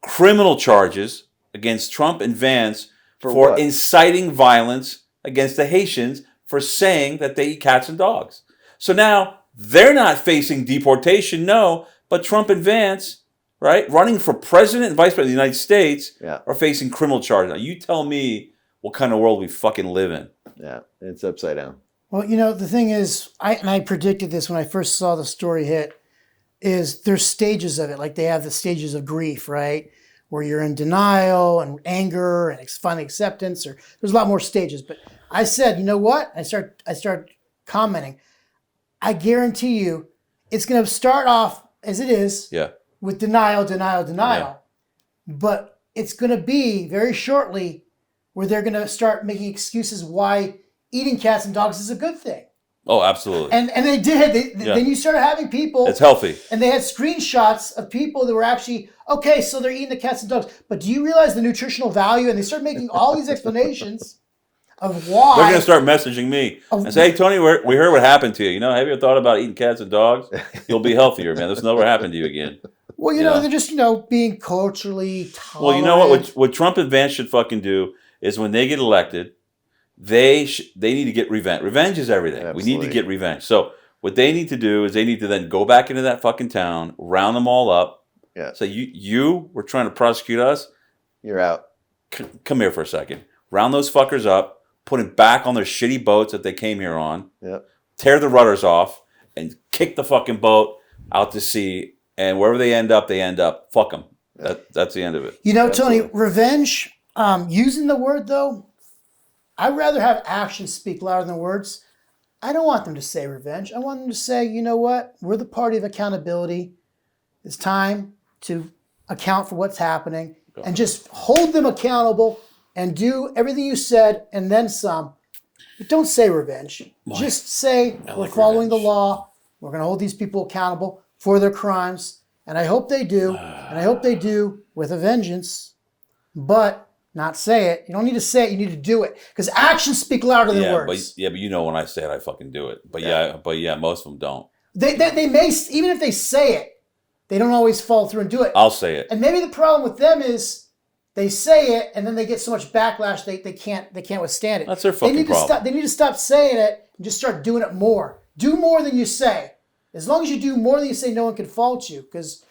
criminal charges against Trump and Vance for inciting violence against the Haitians for saying that they eat cats and dogs. So now they're not facing deportation, no, but Trump and Vance, right, running for president and vice president of the United States, are facing criminal charges. Now, you tell me what kind of world we fucking live in. Yeah, it's upside down. Well, the thing is, I predicted this when I first saw the story hit, is there's stages of it. Like they have the stages of grief, right? Where you're in denial and anger and finally acceptance, or there's a lot more stages. But I said, you know what? I start commenting. I guarantee you it's going to start off as it is with denial. Yeah. But it's going to be very shortly where they're going to start making excuses why eating cats and dogs is a good thing. Oh, absolutely. And they did. Then you started having people. It's healthy. And they had screenshots of people that were actually, okay, so they're eating the cats and dogs. But do you realize the nutritional value? And they start making all these explanations of why. They're going to start messaging me and say, hey, Tony, we heard what happened to you. Have you ever thought about eating cats and dogs? You'll be healthier, man. This will never happen to you again. Well, they're just, being culturally tolerant. Well, you know what Trump and Vance should fucking do is when they get elected, they need to get revenge. Revenge is everything. Absolutely. We need to get revenge. So what they need to do is they need to then go back into that fucking town, round them all up. Yeah. Say, you were trying to prosecute us. You're out. Come here for a second. Round those fuckers up, put them back on their shitty boats that they came here on. Yep. Tear the rudders off, and kick the fucking boat out to sea. And wherever they end up, Fuck them. That's the end of it. Tony, revenge, using the word, though, I'd rather have actions speak louder than words. I don't want them to say revenge. I want them to say, you know what? We're the party of accountability. It's time to account for what's happening and just hold them accountable and do everything you said and then some. But don't say revenge. Just say we're following the law. We're going to hold these people accountable for their crimes. And I hope they do. And I hope they do with a vengeance. But not say it. You don't need to say it. You need to do it. Because actions speak louder than words. But when I say it, I fucking do it. But most of them don't. They may, even if they say it, they don't always follow through and do it. I'll say it. And maybe the problem with them is they say it and then they get so much backlash they can't withstand it. That's their fucking problem. They need to stop saying it and just start doing it more. Do more than you say. As long as you do more than you say, no one can fault you. Because,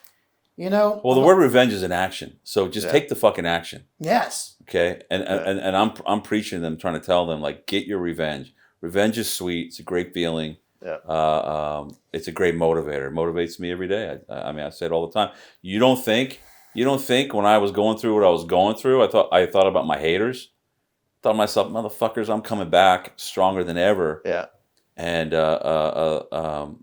You know. Well, the word revenge is an action, so just Yeah. take the fucking action. Yes. Okay, and I'm preaching to them, trying to tell them like, get your revenge. Revenge is sweet. It's a great feeling. Yeah. It's a great motivator. It motivates me every day. I mean, I say it all the time. You don't think when I was going through what I was going through, I thought about my haters. Thought to myself, motherfuckers, I'm coming back stronger than ever. Yeah. And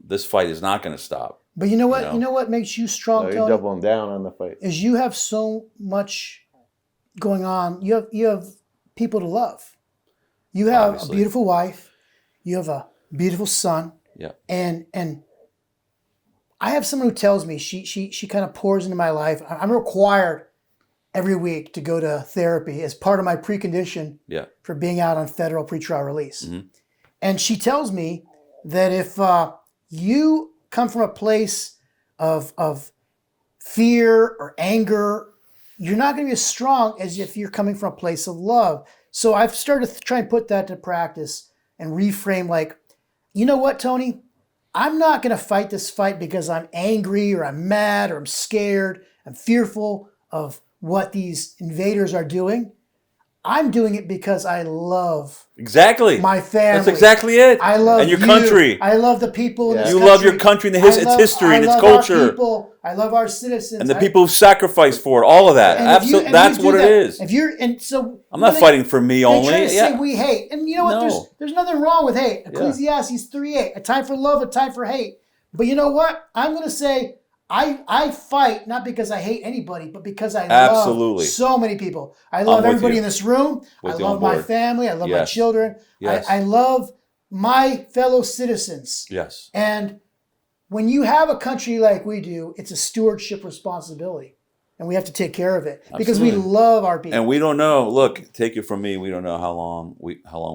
this fight is not going to stop. But you know what? You know what makes you strong, No, you're Tony? doubling down on the fight. Is you have so much going on. You have people to love. You have Obviously. a beautiful wife. You have a beautiful son. Yeah. And I have someone who tells me she kind of pours into my life. I'm required every week to go to therapy as part of my precondition Yeah. for being out on federal pretrial release. Mhm. And she tells me that if you come from a place of fear or anger, you're not going to be as strong as if you're coming from a place of love. So I've started to try and put that to practice and reframe like, you know what, Tony? I'm not going to fight this fight because I'm angry or I'm mad or I'm scared. I'm fearful of what these invaders are doing. I'm doing it because I love Exactly. my family. That's exactly it. I love and your you. I I love the people in this You country. love your country and its history and its I love culture. our people. I love our citizens. and the people who sacrifice for it. All of that. And if you- Absolutely. and That's you do what that, it is. If you're and so I'm not fighting for me they only. try to Yeah. say we hate, and you know what? No. There's nothing wrong with hate. Ecclesiastes 3:8, a time for love, a time for hate. But you know what? I'm going to say I fight not because I hate anybody, but because I Absolutely. love so many people. I love with everybody you. in this room. With I you on love my board. family. I love my Yes. children. Yes. I love my fellow citizens. Yes. And when you have a country like we do, it's a stewardship responsibility. And we have to take care of it because we Absolutely. love our people. And we don't know. Look, take it from me. We don't know how long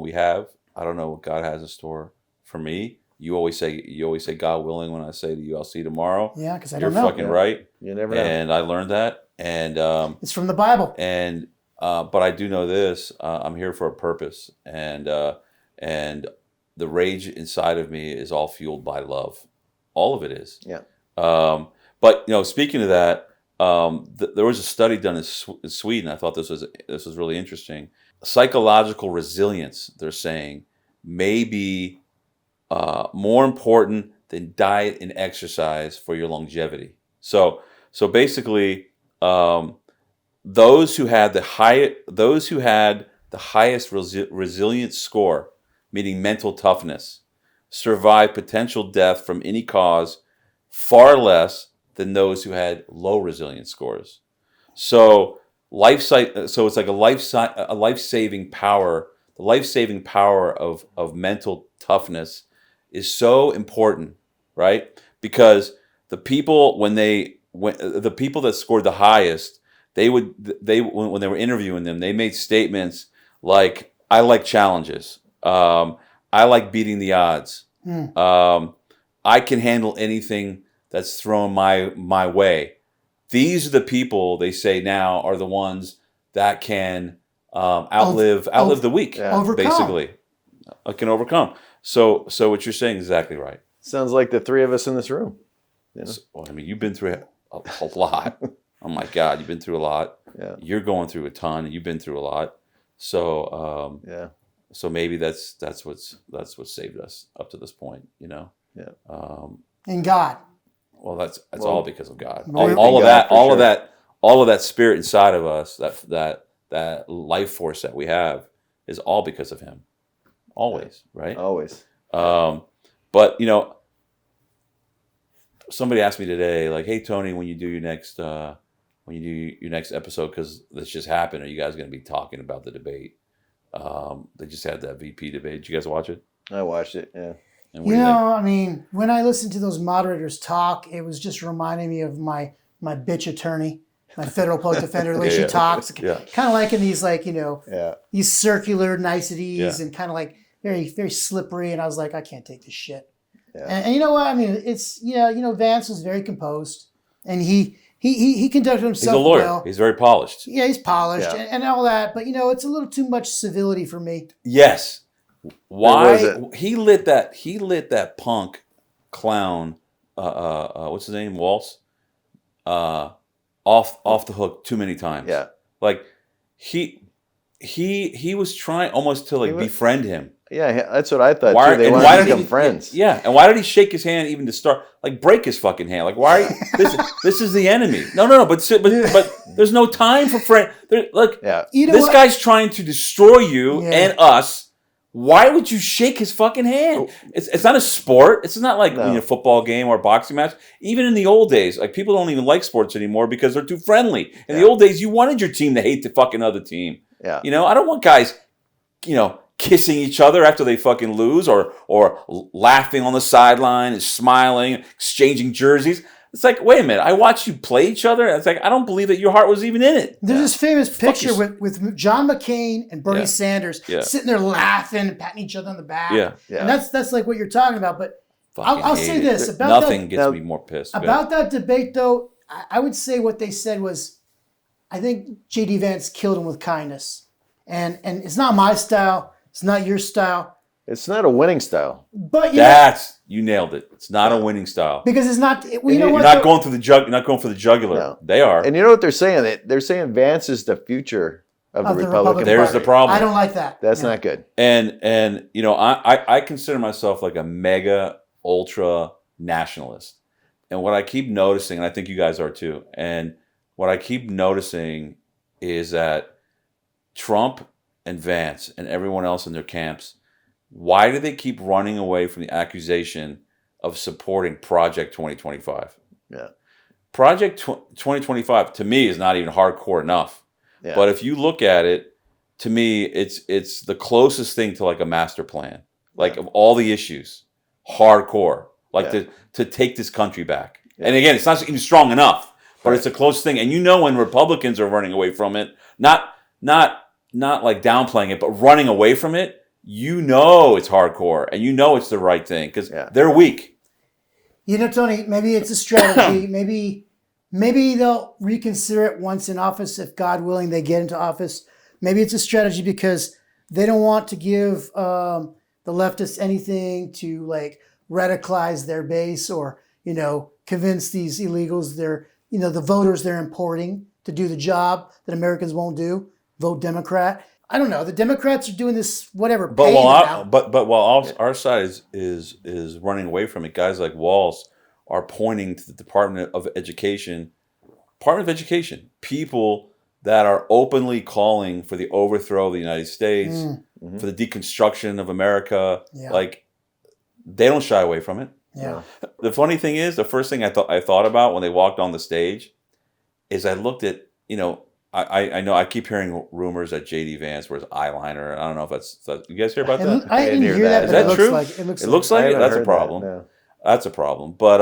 we have. I don't know what God has in store for me. You always say God willing when I say to you, I'll see you tomorrow. Yeah, because I You're don't know. fucking right. You never know. And I learned that. And It's from the Bible. but I do know this: I'm here for a purpose, and the rage inside of me is all fueled by love. All of it is. Yeah. But speaking of that, there was a study done in Sweden. I thought this was really interesting. Psychological resilience, they're saying, may be more important than diet and exercise for your longevity. So basically, those who had the highest resilience score, meaning mental toughness, survived potential death from any cause far less than those who had low resilience scores. So it's like a life-saving power. The life-saving power of mental toughness is so important, right? Because the people the people that scored the highest, when they were interviewing them, they made statements like, "I like challenges. I like beating the odds. I can handle anything that's thrown my way." These are the people, they say now, are the ones that can outlive the weak, Overcome. basically. Can overcome. So what you're saying is exactly right. Sounds like the three of us in this room. You know? Well, I mean, you've been through a lot. Oh my God, you've been through a lot. Yeah. You're going through a ton, and you've been through a lot. So Yeah. so maybe that's what's saved us up to this point. Yeah. And God. Well, that's Well, all because of God. Well, All of God, that, for all of sure. that, all of that spirit inside of us, that life force that we have, is all because of Him. Always, right? Always. But somebody asked me today, like, "Hey Tony, when you do your next episode, because this just happened, are you guys going to be talking about the debate?" They just had that VP debate. Did you guys watch it? I watched it. Yeah. And what You do you think? know, I mean, when I listened to those moderators talk, it was just reminding me of my bitch attorney, my federal public defender, the way she Yeah. talks. Yeah. Kind of like in these, like, Yeah. these circular niceties Yeah. and kind of like very, very slippery. And I was like, I can't take this shit. Yeah. And you know what? I mean, it's, Vance was very composed and he conducted He's himself a lawyer. well. He's very polished. Yeah, he's polished Yeah. and all that. But, it's a little too much civility for me. Yes. was Why it? he lit that punk clown? What's his name? Waltz. off the hook too many times. Yeah. Like he was trying almost to like befriend him. Yeah, that's what I thought too. They and wanted why to did become he, friends. Yeah, and why did he shake his hand even to start? Like break his fucking hand. Like why? This is the enemy. No. But there's no time for friend. Look, Yeah. You know this what? guy's trying to destroy you Yeah. and us. Why would you shake his fucking hand? It's not a sport. It's not like a football game or a boxing match. Even in the old days, like people don't even like sports anymore because they're too friendly. In the old days, you wanted your team to hate the fucking other team. Yeah. You know, I don't want guys, kissing each other after they fucking lose or laughing on the sideline and smiling, exchanging jerseys. It's like, wait a minute, I watched you play each other. It's like, I don't believe that your heart was even in it. There's this famous picture with John McCain and Bernie Sanders sitting there laughing and patting each other on the back. Yeah. And that's like what you're talking about. But I'll say this about nothing gets me more pissed. About that debate, though, I would say what they said was, I think J.D. Vance killed him with kindness. And it's not my style. It's not your style. It's not a winning style. But you nailed it. It's not a winning style. Because it's not. You know you're what? not going through the You're not going for the jugular. No. They are. And you know what they're saying? They're saying Vance is the future of the Republican There's Party. the problem. I don't like that. That's not good. And I consider myself like a mega ultra nationalist. And what I keep noticing, and I think you guys are too, and what I keep noticing is that Trump and Vance and everyone else in their camps, why do they keep running away from the accusation of supporting Project 2025? Yeah. Project 2025 to me is not even hardcore enough. Yeah. But if you look at it, to me, it's the closest thing to like a master plan. Like of all the issues, hardcore. Like to take this country back. Yeah. And again, it's not even strong enough, but it's a close thing. And when Republicans are running away from it, not like downplaying it, but running away from it, it's hardcore and it's the right thing because they're weak. Tony, maybe it's a strategy. maybe they'll reconsider it once in office if, God willing, they get into office. Maybe it's a strategy because they don't want to give the leftists anything to like radicalize their base or, convince these illegals the voters they're importing to do the job that Americans won't do. Vote Democrat. I don't know. The Democrats are doing this whatever. But while our side is running away from it, guys like Walls are pointing to the Department of Education, people that are openly calling for the overthrow of the United States, for the deconstruction of America. Yeah. Like they don't shy away from it. Yeah. The funny thing is, the first thing I thought about when they walked on the stage is I looked at I know I keep hearing rumors that J.D. Vance wears eyeliner. I don't know if that's you guys hear about that? I didn't hear that. Is that true? It looks like it. That's a problem. That, no. That's a problem. But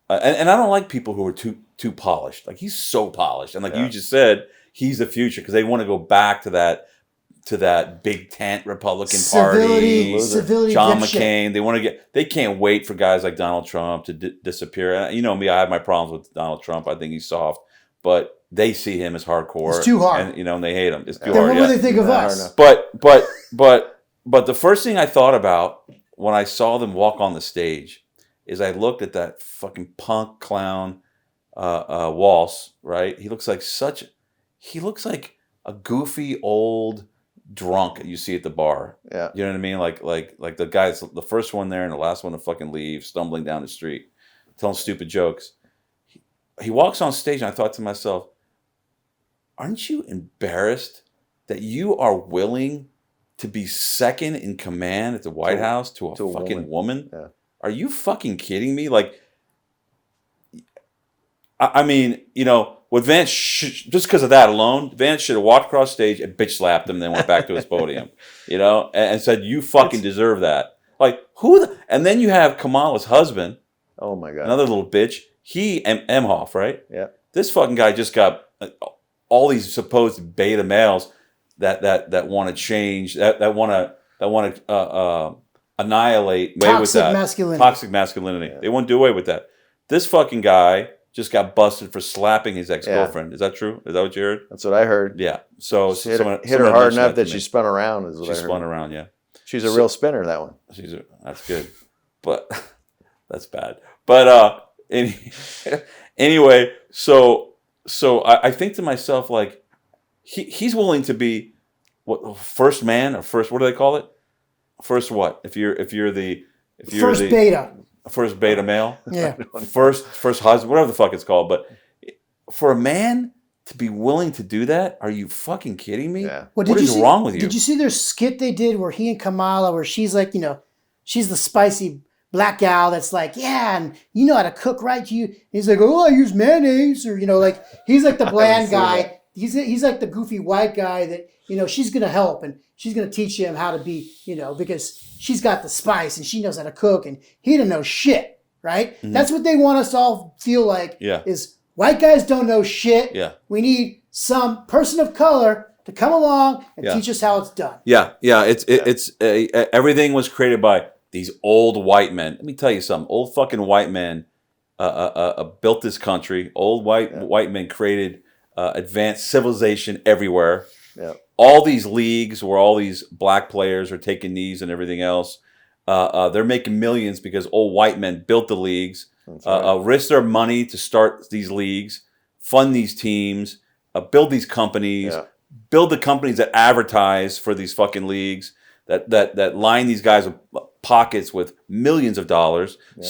and I don't like people who are too polished. Like he's so polished, and like you just said, he's the future because they want to go back to that big tent Republican Party, civility, John McCain. They can't wait for guys like Donald Trump to disappear. And you know me, I have my problems with Donald Trump. I think he's soft, but they see him as hardcore. It's too hard. And, and they hate him. It's too then hard. What do they think of us? But the first thing I thought about when I saw them walk on the stage is I looked at that fucking punk clown Walsh, right? He looks like a goofy old drunk that you see at the bar. Yeah. You know what I mean? Like the guy's the first one there and the last one to fucking leave, stumbling down the street, telling stupid jokes. He walks on stage and I thought to myself, aren't you embarrassed that you are willing to be second in command at the White House to a fucking woman? Yeah. Are you fucking kidding me? Like, I mean, with Vance, just because of that alone, Vance should have walked across stage and bitch slapped him and then went back to his podium, and said, you fucking deserve that. Like, and then you have Kamala's husband. Oh my God. Another little bitch. He, Emhoff, right? Yeah. This fucking guy just got all these supposed beta males that want to change, that want to annihilate toxic masculinity. Yeah. They won't do away with that. This fucking guy just got busted for slapping his ex-girlfriend. Is that true? Is that what you heard? That's what I heard. Yeah. So hit her hard enough that she spun around. Is what I heard. She spun around. Yeah. She's a real spinner. That one. That's good, but that's bad. But anyway, So I think to myself, like, he's willing to be first man or first, what do they call it? First what? If you're First beta. First beta male, Yeah. first husband, whatever the fuck it's called. But for a man to be willing to do that, are you fucking kidding me? Yeah. Well, What is wrong with you? Did you see their skit they did where he and Kamala, where she's like, she's the spicy black gal that's like, yeah, and you know how to cook, right? He's like, oh, I use mayonnaise, or like he's like the bland guy. He's like the goofy white guy that she's gonna help and she's gonna teach him how to be, because she's got the spice and she knows how to cook, and he didn't know shit, right? Mm-hmm. That's what they want us to all feel like. Yeah. Is white guys don't know shit. Yeah. We need some person of color to come along and teach us how it's done. Yeah. It's everything was created by these old white men. Let me tell you something. Old fucking white men built this country. Old white men created advanced civilization everywhere. Yeah. All these leagues where all these black players are taking knees and everything else, they're making millions because old white men built the leagues, risked their money to start these leagues, fund these teams, build these companies, build the companies that advertise for these fucking leagues, that line these guys' pockets with millions of dollars. Yeah.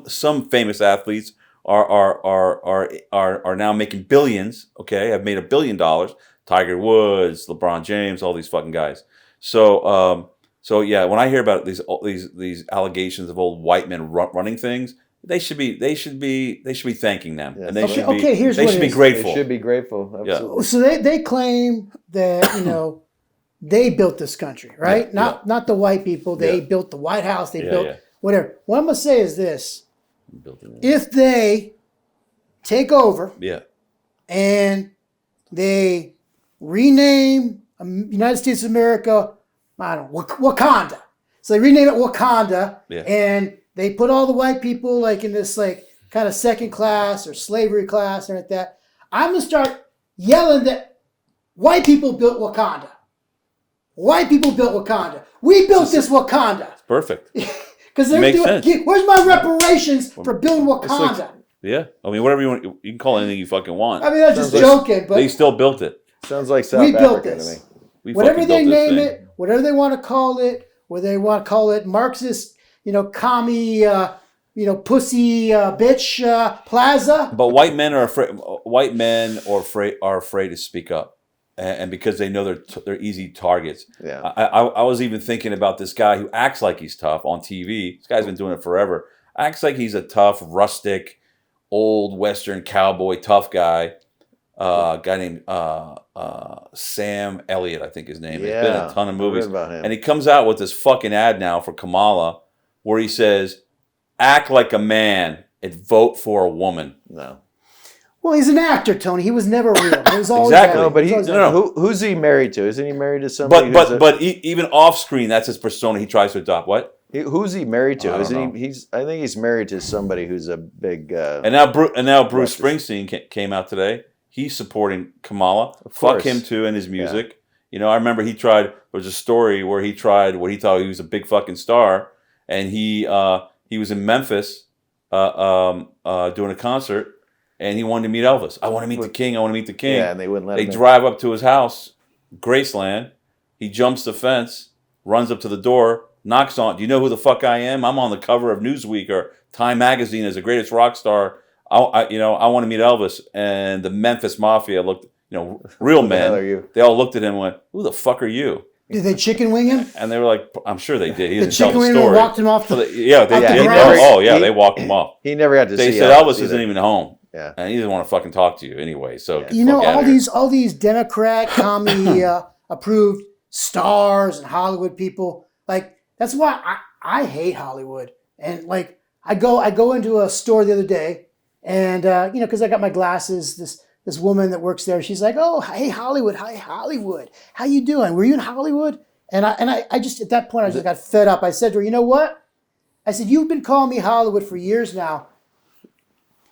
Some famous athletes are now making billions. Okay, have made $1 billion. Tiger Woods, LeBron James, all these fucking guys. So yeah, when I hear about these allegations of old white men running things, they should be thanking them, and they should be grateful. They should be grateful. Absolutely. Yeah. So they claim that they built this country, right? Not the white people. They built the White House. They built whatever. What I'm gonna say is this: if they take over, and they rename United States of America, I don't know, Wakanda. So they rename it Wakanda, and they put all the white people like in this like kind of second class or slavery class or like that. I'm gonna start yelling that white people built Wakanda. White people built Wakanda. We built this Wakanda. It's perfect. Because they're doing. Where's my reparations for building Wakanda? I mean, whatever you want, you can call it anything you fucking want. I mean, that's just joking, but they still built it. Sounds like South we built Africa this. to me. Whatever they name it, whatever they want to call it, whether they want to call it Marxist, commie, pussy, bitch, plaza. But white men are afraid. White men are afraid to speak up, and because they know they're easy targets. Yeah. I was even thinking about this guy who acts like he's tough on TV. This guy's been doing it forever. Acts like he's a tough, rustic, old Western cowboy, tough guy. A guy named Sam Elliott, I think his name. He's been in a ton of movies. I read about him. And he comes out with this fucking ad now for Kamala where he says, act like a man and vote for a woman. No. Well, he's an actor, Tony. He was never real. It was always Exactly. No, but No. who's he married to? Isn't he married to somebody? But even off screen, that's his persona he tries to adopt. What? Who's he married to? I don't know. I think he's married to somebody who's a big. And now Bruce Springsteen came out today. He's supporting Kamala. Fuck him too and his music. Yeah. I remember there was a story where he tried what he thought he was a big fucking star, and he was in Memphis doing a concert, and he wanted to meet Elvis. I want to meet the king. Yeah, and they wouldn't let him. They drive up to his house, Graceland. He jumps the fence, runs up to the door, knocks on. Do you know who the fuck I am? I'm on the cover of Newsweek or Time Magazine as the greatest rock star. I want to meet Elvis. And the Memphis Mafia looked, real men. Who the hell are you? They all looked at him and went, "Who the fuck are you?" Did they chicken wing him? And they were like, "I'm sure they did." He The didn't tell chicken the wing story. walked him off. They They walked him off. He never got to They see. said Elvis either. isn't even home. Yeah. And he doesn't want to fucking talk to you anyway. So all these Democrat commie approved stars and Hollywood people, like that's why I hate Hollywood. And like I go into a store the other day, and because I got my glasses, this woman that works there, she's like, "Oh, hey Hollywood, hi Hollywood, how you doing? Were you in Hollywood?" And I just at that point I just got fed up. I said to her, "You know what?" I said, "You've been calling me Hollywood for years now.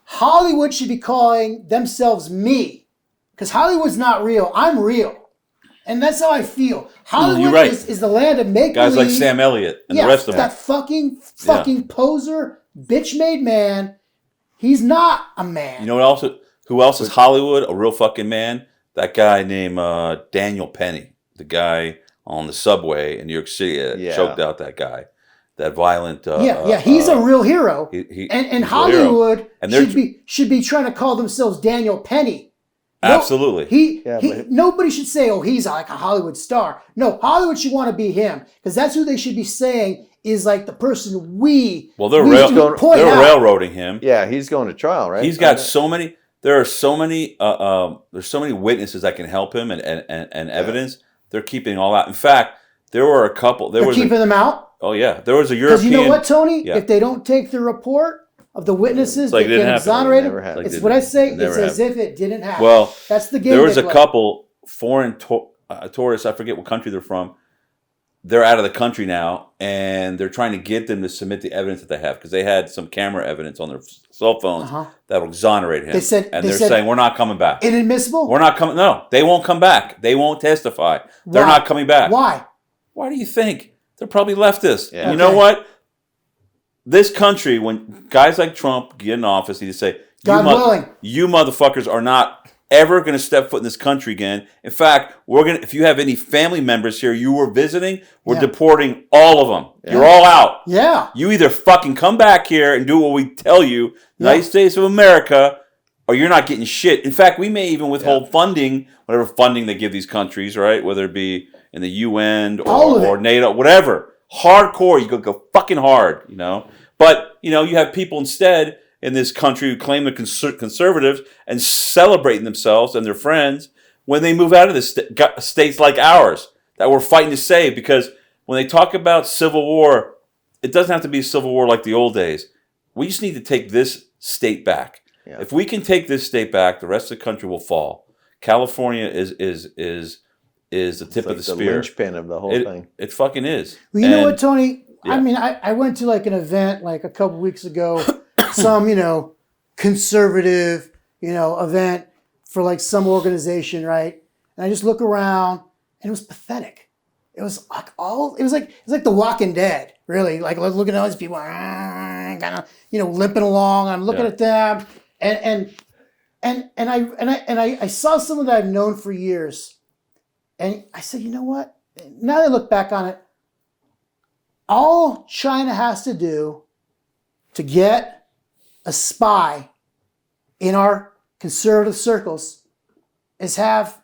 Hollywood should be calling themselves me, because Hollywood's not real. I'm real, and that's how I feel. Hollywood is the land of make guys like Sam Elliott and the rest of them. That fucking poser, bitch-made man. He's not a man. You know what? Also, Who else is Hollywood? A real fucking man? That guy named Daniel Penny, the guy on the subway in New York City that choked out that guy. That violent. He's a real hero. And he's a hero. Hollywood And should be trying to call themselves Daniel Penny. Absolutely. Nobody should say, "Oh, he's like a Hollywood star." No, Hollywood should want to be him because that's who they should be saying is like the person we. Well, they're point out. railroading him. Yeah, he's going to trial, right? He's got so many. There are so many. There's so many witnesses that can help him and evidence. They're keeping all out. In fact, there were a couple. They're keeping them out. Oh yeah, there was a European. Because you know what, Tony? Yeah. If they don't take the report of the witnesses like that can exonerate them, Like it's what I say. It's never as if it didn't happen. Well, that's the game. There was a couple foreign tourists. I forget what country they're from. They're out of the country now, and they're trying to get them to submit the evidence that they have because they had some camera evidence on their cell phones that will exonerate him. They're saying we're not coming back. Inadmissible. We're not coming. No, they won't come back. They won't testify. They're not coming back. Why? Why do you think? They're probably leftists. Yeah. You know what? This country, when guys like Trump get in office, need to say, God willing, you motherfuckers are not ever going to step foot in this country again. In fact, if you have any family members here you were visiting, we're deporting all of them. Yeah. You're all out. Yeah. You either fucking come back here and do what we tell you, United States of America, or you're not getting shit. In fact, we may even withhold funding, whatever funding they give these countries, right? Whether it be in the UN or NATO, whatever. Hardcore, you go fucking hard, you know. But, you know, you have people instead in this country who claim they're conservatives and celebrating themselves and their friends when they move out of the states like ours that we're fighting to save. Because when they talk about civil war, it doesn't have to be a civil war like the old days. We just need to take this state back. Yeah. If we can take this state back, the rest of the country will fall. California is the tip of the spear. The linchpin of the whole thing. It fucking is. Well, you know what, Tony? Yeah. I mean, I went to like an event like a couple weeks ago, some, conservative, event for like some organization, right? And I just look around and it was pathetic. It was like The Walking Dead, really. Like looking at all these people, kind of, limping along. I'm looking at them and I saw someone that I've known for years. And I said, you know what? Now that I look back on it, all China has to do to get a spy in our conservative circles is have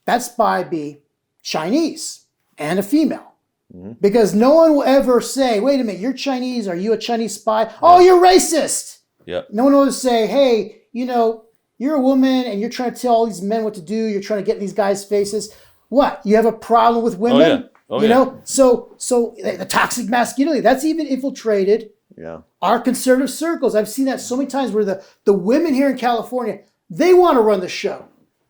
that spy be Chinese and a female. Mm-hmm. Because no one will ever say, wait a minute, you're Chinese. Are you a Chinese spy? Yeah. Oh, you're racist. Yeah. No one will say, hey, you're a woman and you're trying to tell all these men what to do. You're trying to get in these guys' faces. What? You have a problem with women? Oh, yeah. Oh, yeah. So the toxic masculinity, that's even infiltrated our conservative circles. I've seen that so many times where the women here in California, they want to run the show.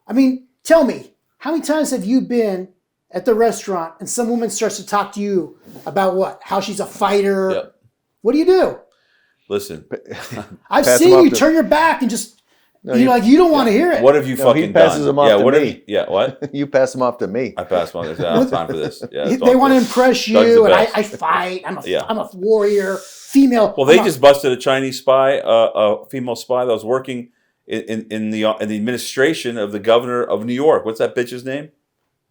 I mean, tell me, how many times have you been at the restaurant and some woman starts to talk to you about what? How she's a fighter? Yep. What do you do? Listen. I've seen you turn your back and just... you don't want to hear it. What have you fucking he passes done? Them off to me. What? You pass them off to me. I pass them off. I don't have time for this. Yeah, they want to impress you, and I fight. I'm a warrior, female. Well, they just busted a Chinese spy, a female spy that was working in the administration of the governor of New York. What's that bitch's name?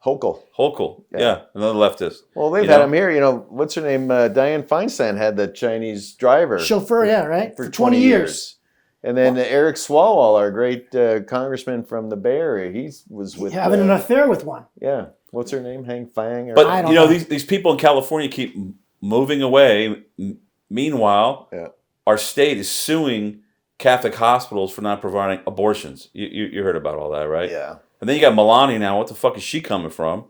Hochul. Yeah, another leftist. Well, they've had him here. What's her name? Dianne Feinstein had the Chinese driver. Chauffeur, right? For 20 years. And then Eric Swalwell, our great congressman from the Bay Area, he was with having an affair with one. Yeah, what's her name? Hang Fang. But I don't know. These people in California keep moving away. Meanwhile, our state is suing Catholic hospitals for not providing abortions. You heard about all that, right? Yeah. And then you got Melania now. What the fuck is she coming from?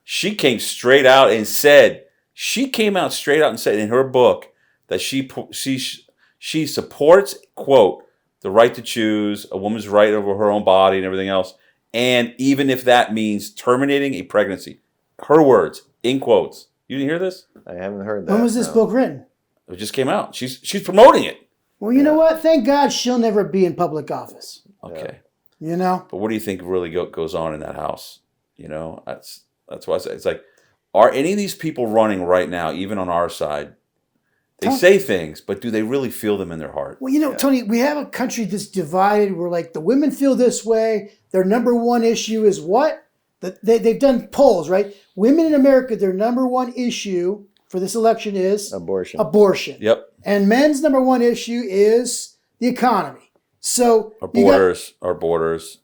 She came straight out and said in her book that she supports, quote, the right to choose, a woman's right over her own body and everything else. And even if that means terminating a pregnancy. Her words, in quotes. You didn't hear this? I haven't heard that. When was this book written? It just came out. She's promoting it. Well, you know what? Thank God she'll never be in public office. Okay. But what do you think really goes on in that house? That's why I say it's like, are any of these people running right now, even on our side, They say things, but do they really feel them in their heart? Well, you know, Tony, we have a country that's divided where, like, the women feel this way. Their number one issue is what? They've done polls, right? Women in America, their number one issue for this election is Abortion. Yep. And men's number one issue is the economy. So Our borders.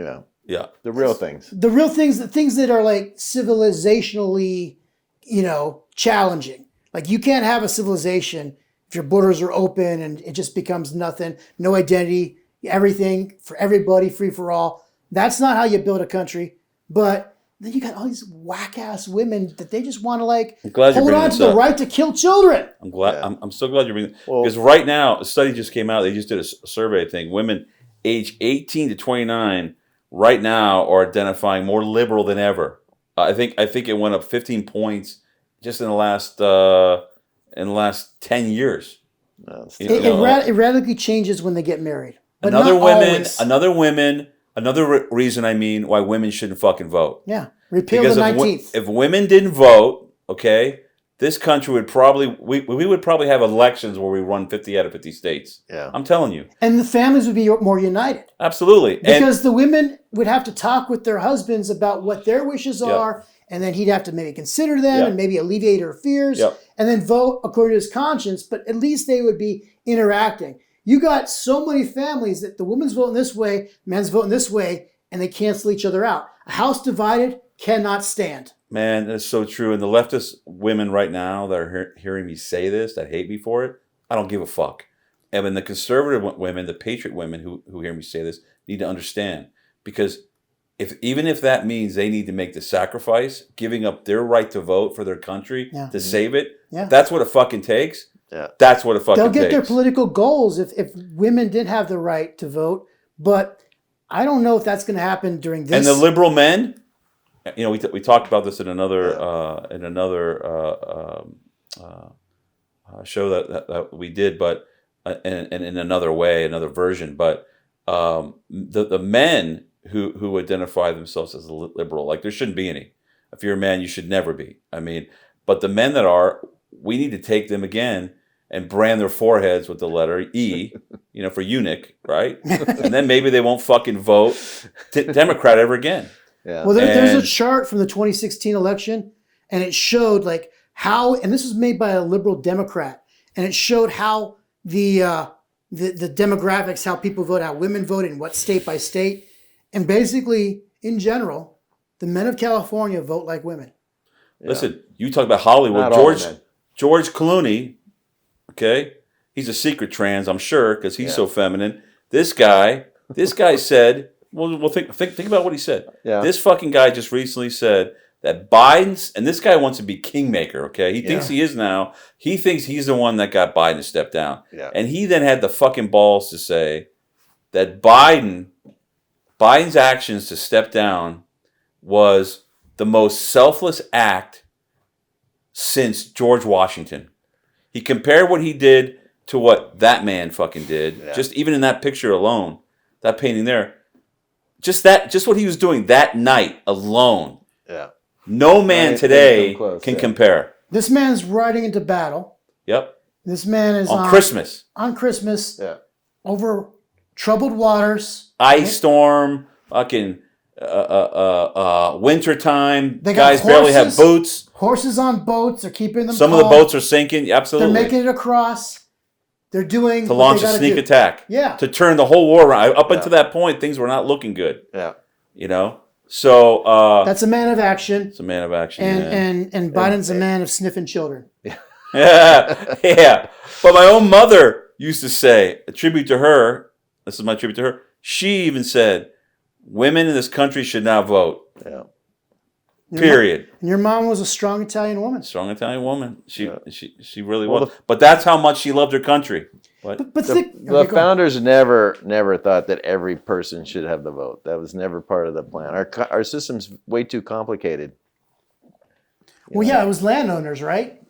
Yeah. Yeah. The real things. the real things, the things that are like civilizationally, you know, challenging. Like, you can't have a civilization if your borders are open and it just becomes nothing, no identity, everything for everybody, free for all. That's not how you build a country. But then you got all these whack-ass women that they just want to, like, hold on to the right to kill children. I'm glad. Yeah. I'm so glad you're bringing because right now a study just came out. They just did a survey thing. Women age 18 to 29 right now are identifying more liberal than ever. I think it went up 15 points just in the last 10 years. It radically changes when they get married. But Another reason why women shouldn't fucking vote. Yeah, repeal the 19th. If women didn't vote, okay, this country would probably we would probably have elections where we run 50 out of 50 states. Yeah, I'm telling you. And the families would be more united. Absolutely, because the women would have to talk with their husbands about what their wishes are, and then he'd have to maybe consider them and maybe alleviate her fears, and then vote according to his conscience. But at least they would be interacting. You got so many families that the woman's voting this way, men's voting this way, and they cancel each other out. A house divided cannot stand. Man, that's so true. And the leftist women right now that are hearing me say this, that hate me for it, I don't give a fuck. And then the conservative women, the patriot women who hear me say this, need to understand. Because even if that means they need to make the sacrifice, giving up their right to vote for their country to save it, that's what it fucking takes. Yeah. That's what it fucking takes. They'll get their political goals if women did have the right to vote, but I don't know if that's going to happen during this. And the liberal men, you know, we talked about this in another show that we did, but and in another way, another version. But the men who identify themselves as liberal, like, there shouldn't be any. If you're a man, you should never be. I mean, but the men that are, we need to take them again and brand their foreheads with the letter E, you know, for eunuch, right? And then maybe they won't fucking vote Democrat ever again. Yeah. Well, there's a chart from the 2016 election, and it showed, like, how, and this was made by a liberal Democrat, and it showed how the demographics, how people vote, how women voted, and what state by state. And basically, in general, the men of California vote like women. Yeah. Listen, you talk about Hollywood. George Clooney, okay, he's a secret trans, I'm sure, because he's so feminine. This guy said, well, think about what he said. Yeah. This fucking guy just recently said that Biden's, and this guy wants to be kingmaker, okay? He thinks he is now. He thinks he's the one that got Biden to step down. Yeah. And he then had the fucking balls to say that Biden's actions to step down was the most selfless act since George Washington. He compared what he did to what that man fucking did. Yeah. Just even in that picture alone, that painting there, just what he was doing that night alone. Yeah. No man today can compare. This man's riding into battle. Yep. This man is on Christmas. On Christmas. Yeah. Over troubled waters. Ice storm, fucking winter time. Guys barely have boots. Horses on boats. They're keeping them Some calm. of the boats are sinking. Absolutely. They're making it across. They're doing to launch a sneak attack. Yeah. To turn the whole war around. Up until that point, things were not looking good. Yeah. You know? So that's a man of action. It's a man of action. And Biden's a man of sniffing children. Yeah. Yeah. But my own mother used to say, a tribute to her, this is my tribute to her, she even said, women in this country should not vote. Yeah. Period. And your mom was a strong Italian woman. Strong Italian woman. She really was. But that's how much she loved her country. But the founders never thought that every person should have the vote. That was never part of the plan. Our system's way too complicated. Well, yeah, it was landowners, right?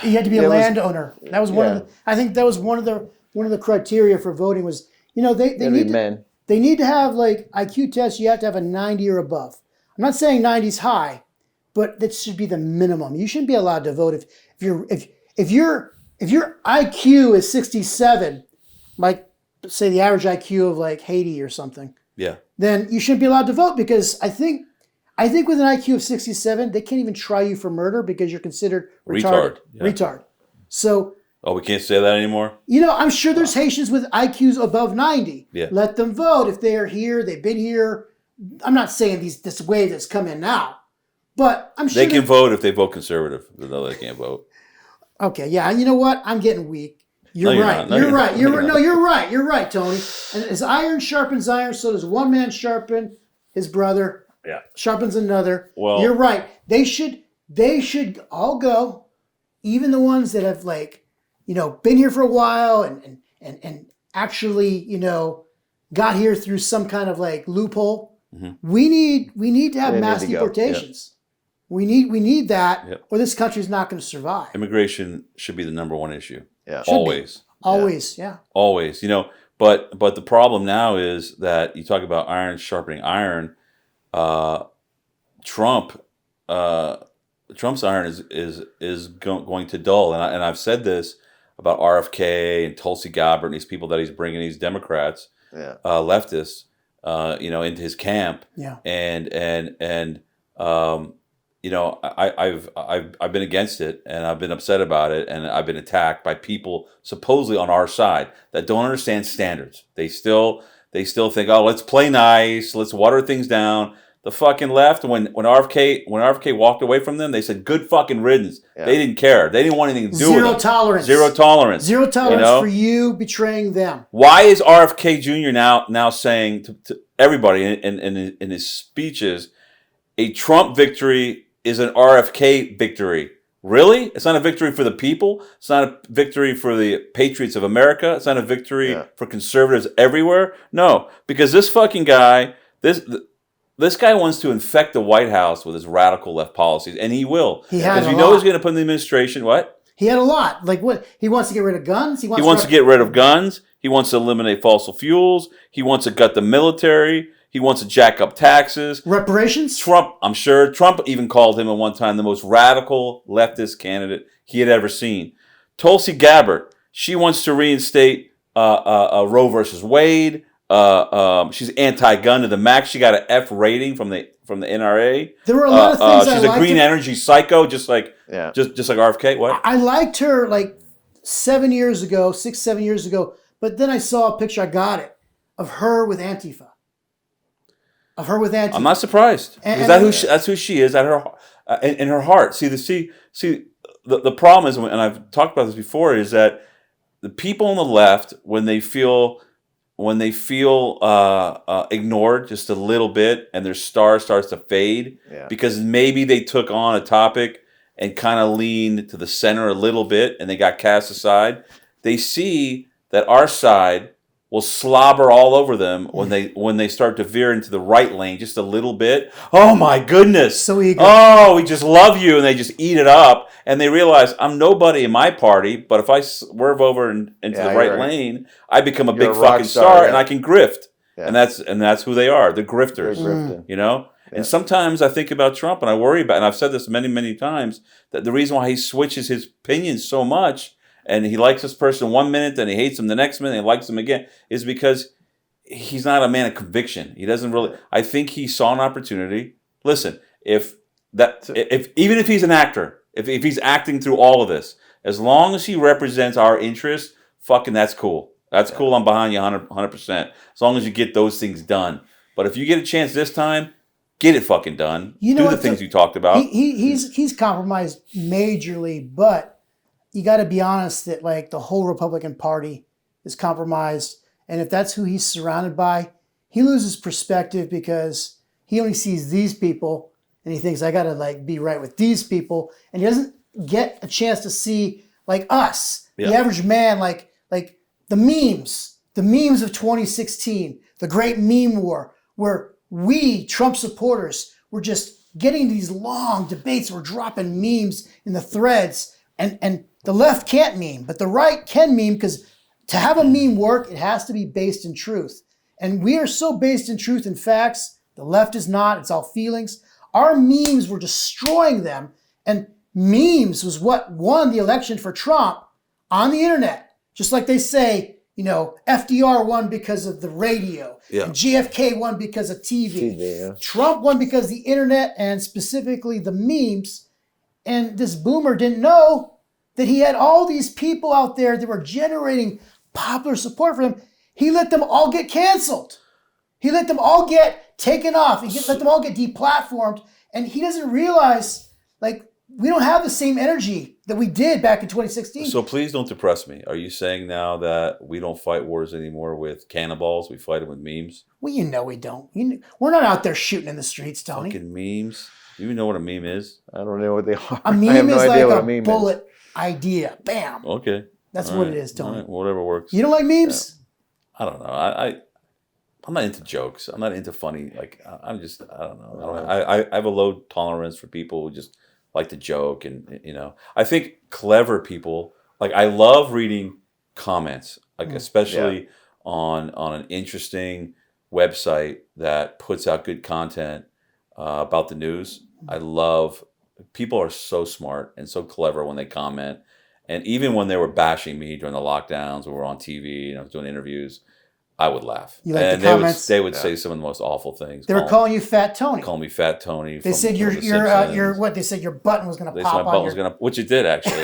You had to be a landowner. That was one of the. I think that was one of the criteria for voting was, you know, they need to have, like, IQ tests. You have to have a 90 or above. I'm not saying 90's high, but that should be the minimum. You shouldn't be allowed to vote if you're if your IQ is 67, like say the average IQ of like Haiti or something, Yeah. then you shouldn't be allowed to vote because I think with an IQ of 67, they can't even try you for murder because you're considered retarded. Yeah. Retard. So, Oh, we can't say that anymore? I'm sure there's Haitians with IQs above 90. Yeah. Let them vote if they are here, they've been here. I'm not saying this wave that's come in now, but I'm sure They can vote if they vote conservative. No, they can't vote. Okay, yeah, and you know what? I'm getting weak. You're No, you're right. not. No, You're you're right. not. You're No, right. you're No, not. you're right. You're right, Tony. And as iron sharpens iron, so does one man sharpen his brother. Yeah. Sharpens another. Well- you're right. They should all go, even the ones that have been here for a while and actually got here through some kind of loophole. Mm-hmm. We need to have They need mass to go. deportations. We need that, Yep. or this country's not going to survive. Immigration should be the number one issue. Yeah. Should be. Always. Always, yeah. Always. But the problem now is that you talk about iron sharpening iron. Trump's iron is going to dull, and I've said this about RFK and Tulsi Gabbard and these people that he's bringing, these Democrats, Yeah. leftists, into his camp. Yeah. I've been against it, and I've been upset about it, and I've been attacked by people supposedly on our side that don't understand standards. They still think, oh, let's play nice, let's water things down. The fucking left, when RFK walked away from them, they said good fucking riddance. Yeah. They didn't care. They didn't want anything to do with Zero them. tolerance. Zero tolerance. Zero tolerance You know? for you betraying them. Why is RFK Jr. now saying to everybody in his speeches, a Trump victory is an RFK victory? Really? It's not a victory for the people. It's not a victory for the patriots of America. It's not a victory for conservatives everywhere. No, because this fucking guy, this guy wants to infect the White House with his radical left policies, and he will. He had because a you know lot. he's going to put in the administration. What? He had a lot. Like what? He wants to get rid of guns. He wants to get rid of guns. He wants to eliminate fossil fuels. He wants to gut the military. He wants to jack up taxes. reparations. I'm sure Trump even called him at one time the most radical leftist candidate he had ever seen. Tulsi Gabbard, she wants to reinstate Roe versus Wade. She's anti-gun to the max. She got an F rating from the NRA. There were a lot of things she's I a green liked. energy psycho, just like RFK. What? I liked her like 7 years ago, 7 years ago. But then I saw a picture. I got it of her with Antifa. I'm I'm not surprised. And- That's who she is at her in her heart. See the problem is, and I've talked about this before, is that the people on the left, when they feel ignored just a little bit, and their star starts to fade because maybe they took on a topic and kind of leaned to the center a little bit, and they got cast aside. They see that our side will slobber all over them when they start to veer into the right lane just a little bit. Oh my goodness! So eager. Oh, we just love you, and they just eat it up, and they realize I'm nobody in my party, but if I swerve over into the right lane, I become a big a rock fucking star, star, and I can grift, Yeah. and that's who they are. They're grifters. They're grifting. You know. And sometimes I think about Trump, and I worry about, and I've said this many times, that the reason why he switches his opinions so much, and he likes this person 1 minute, then he hates him the next minute, and he likes him again, is because he's not a man of conviction. He doesn't really. I think he saw an opportunity. Listen, if even if he's an actor, if he's acting through all of this, as long as he represents our interests, fucking that's cool. That's cool. I'm behind you 100%. As long as you get those things done. But if you get a chance this time, get it fucking done. You know Do the what, things you talked about. He's compromised majorly, but you got to be honest that like the whole Republican Party is compromised, and if that's who he's surrounded by, he loses perspective because he only sees these people and he thinks I got to like be right with these people, and he doesn't get a chance to see like us, the average man, like the memes of 2016, the great meme war, where we Trump supporters were just getting these long debates. We're dropping memes in the threads, and the left can't meme, but the right can meme, because to have a meme work, it has to be based in truth. And we are so based in truth and facts. The left is not. It's all feelings. Our memes were destroying them, and memes was what won the election for Trump. on the internet, just like they say, FDR won because of the radio, Yeah. and JFK won because of TV. Yeah. Trump won because of the internet and specifically the memes. And this boomer didn't know that he had all these people out there that were generating popular support for him. He let them all get canceled. He let them all get taken off. Let them all get deplatformed. And he doesn't realize, we don't have the same energy that we did back in 2016. So please don't depress me. Are you saying now that we don't fight wars anymore with cannonballs? We fight them with memes? Well, we don't. We're not out there shooting in the streets, Tony. Fucking memes. Do you even know what a meme is? I don't know what they are. A meme I have no is idea like what a meme bullet idea. Bam. Okay. That's All what right. it is, Tony. All right. Whatever works. You don't like memes? I don't know. I'm not into jokes. I'm not into funny. I don't know. I have a low tolerance for people who just like to joke, and I think clever people, I love reading comments, especially on an interesting website that puts out good content about the news. I love, people are so smart and so clever when they comment. And even when they were bashing me during the lockdowns, when we were on TV and I was doing interviews, I would laugh. You like and the comments? they would say some of the most awful things. They were calling you Fat Tony. Call me Fat Tony. They said they said your button was going to They said my pop button on was your... going to, which it did actually.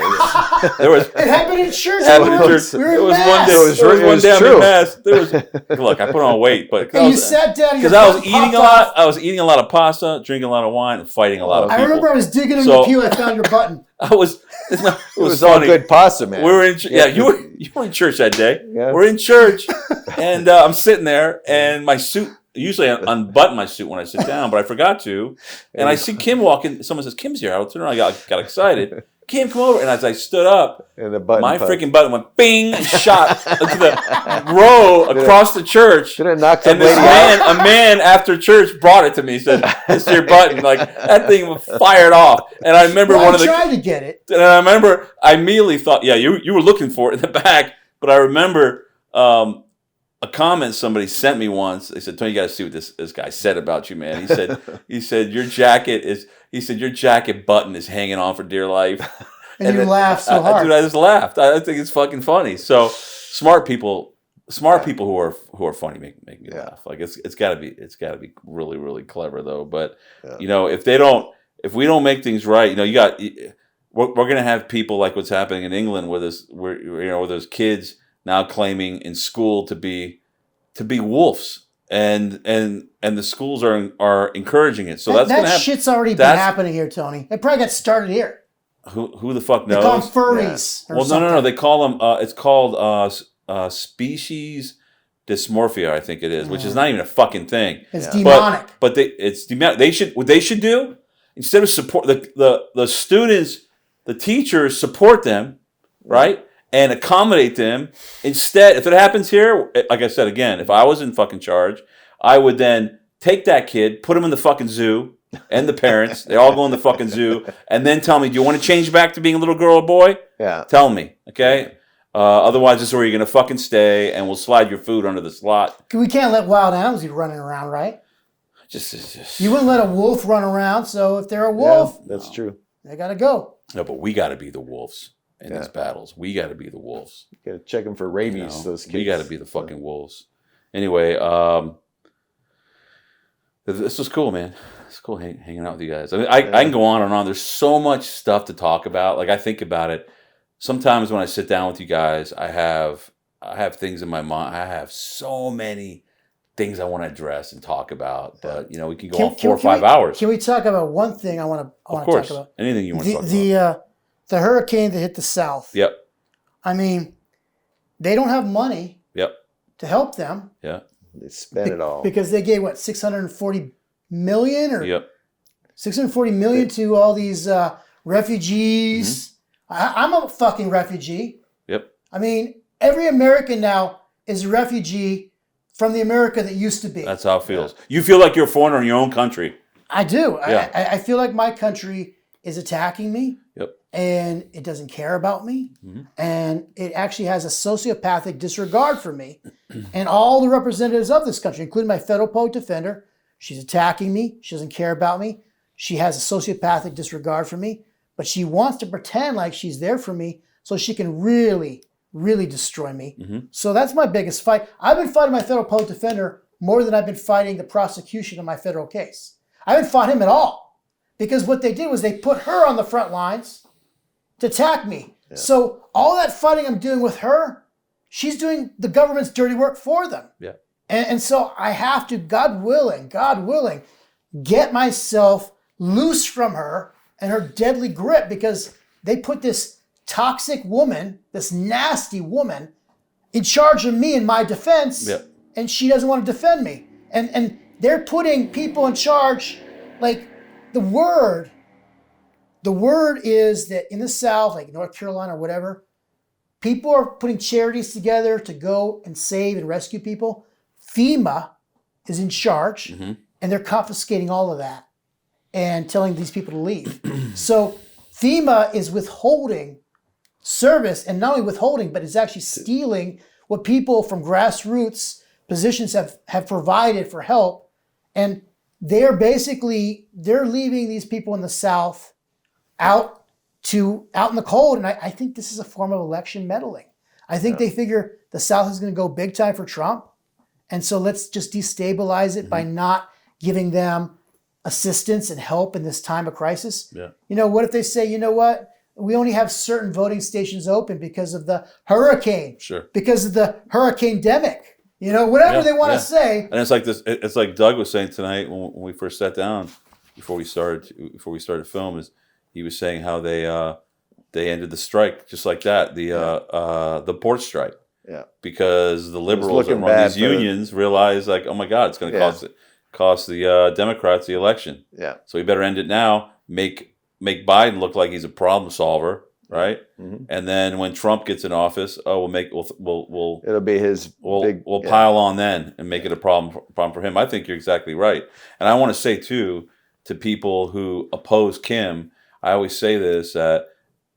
There was. It happened in church. Happened in We church. were It in was one mass. day. It was one day true. in mass. There was. Look, I put on weight, but And you sat down and your because I was button eating a popped lot. off. I was eating a lot of pasta, drinking a lot of wine, and fighting a lot of I people. remember I was digging in So- the pew. I found your button. I was. It It was funny. all good pasta, man. We were in. Yeah, you were in church that day. Yeah. We're in church, and I'm sitting there, and my suit. Usually I unbutton my suit when I sit down, but I forgot to. And I see Kim walking. Someone says, "Kim's here." I turn around. I got excited. Kim, come over. And as I stood up, And the button my popped. freaking button went bing, and shot into the row across the church. Did it knock some And this lady out? man, a man after church brought it to me. He said, "It's your button." That thing was fired off. And I remember Well, one I of the. tried to get it. And I remember, I immediately thought, yeah, you were looking for it in the back. But I remember a comment somebody sent me once. They said, "Tony, you got to see what this guy said about you, man." He said your jacket button is hanging on for dear life. And you then laughed so hard. Dude, I just laughed. I think it's fucking funny. So smart people who are funny make me laugh. It's got to be really, really clever though. But if we don't make things right, we're going to have people like what's happening in England where there's kids now claiming in school to be wolves, and the schools are encouraging it. So that's going to happen. Shit's already been happening here, Tony. It probably got started here. Who the fuck knows? They call them furries. Or Well, something. no. They call them. It's called species dysmorphia. I think it is, which is not even a fucking thing. It's demonic. But it's demonic. What they should do, instead of support the students, the teachers support them, right, and accommodate them. Instead, if it happens here, like I said again, if I was in fucking charge, I would then take that kid, put him in the fucking zoo. And the parents, they all go in the fucking zoo, and then tell me, do you want to change back to being a little girl or boy? Yeah. Tell me, okay? Otherwise, this is where you're going to fucking stay, and we'll slide your food under the slot. We can't let wild animals be running around, right? Just You wouldn't let a wolf run around, so if they're a wolf, That's true. they got to go. No, but we got to be the wolves in these battles. We got to be the wolves. You got to check them for rabies, those kids. We got to be the fucking wolves. Anyway, this was cool, man. It's cool hanging out with you guys. I mean, I can go on and on. There's so much stuff to talk about. I think about it. Sometimes when I sit down with you guys, I have things in my mind. I have so many things I want to address and talk about. But we can go on 4 or 5 hours. Can we talk about one thing I want to talk about? Anything you want to talk about. The hurricane that hit the South. Yep. I mean, they don't have money. Yep. To help them. Yeah. They spent it all. Because they gave, what, 640 million or Yep. 640 million to all these refugees. Mm-hmm. I'm a fucking refugee. Yep. I mean, every American now is a refugee from the America that used to be. That's how it feels. Yeah. You feel like you're a foreigner in your own country. I do. Yeah. I feel like my country is attacking me. Yep. And it doesn't care about me. Mm-hmm. And it actually has a sociopathic disregard for me and all the representatives of this country, including my federal public defender. She's attacking me. She doesn't care about me. She has a sociopathic disregard for me, but she wants to pretend like she's there for me so she can really, really destroy me. So that's my biggest fight. I've been fighting my federal public defender more than I've been fighting the prosecution of my federal case. I haven't fought him at all because what they did was they put her on the front lines to attack me. Yeah. So all that fighting I'm doing with her, she's doing the government's dirty work for them. Yeah. And so I have to, God willing, get myself loose from her and her deadly grip, because they put this toxic woman, this nasty woman, in charge of me in my defense, and she doesn't want to defend me. And they're putting people in charge, like the word is that in the South, like North Carolina or whatever, people are putting charities together to go and save and rescue people. FEMA is in charge, and they're confiscating all of that and telling these people to leave. So FEMA is withholding service, and not only withholding, but is actually stealing what people from grassroots positions have provided for help. And they're leaving these people in the South out in the cold. And I think this is a form of election meddling. I think they figure the South is going to go big time for Trump. And so let's just destabilize it by not giving them assistance and help in this time of crisis. Yeah. You know, what if they say, you know what? We only have certain voting stations open because of the hurricane. Sure. Because of the hurricane-demic. You know, whatever they want to say. And it's like this. It's like Doug was saying tonight when we first sat down before we started to film. Is he was saying how they ended the strike just like that, the port strike. Yeah. Because the liberals that run these unions realized, like, oh my God, it's going to cost the Democrats the election. Yeah. So we better end it now. Make Biden look like he's a problem solver. Right, and then when Trump gets in office, we'll it'll be his we'll pile on then and make it a problem for him. I think you're exactly right, and I want to say too to people who oppose Kim, I always say this, that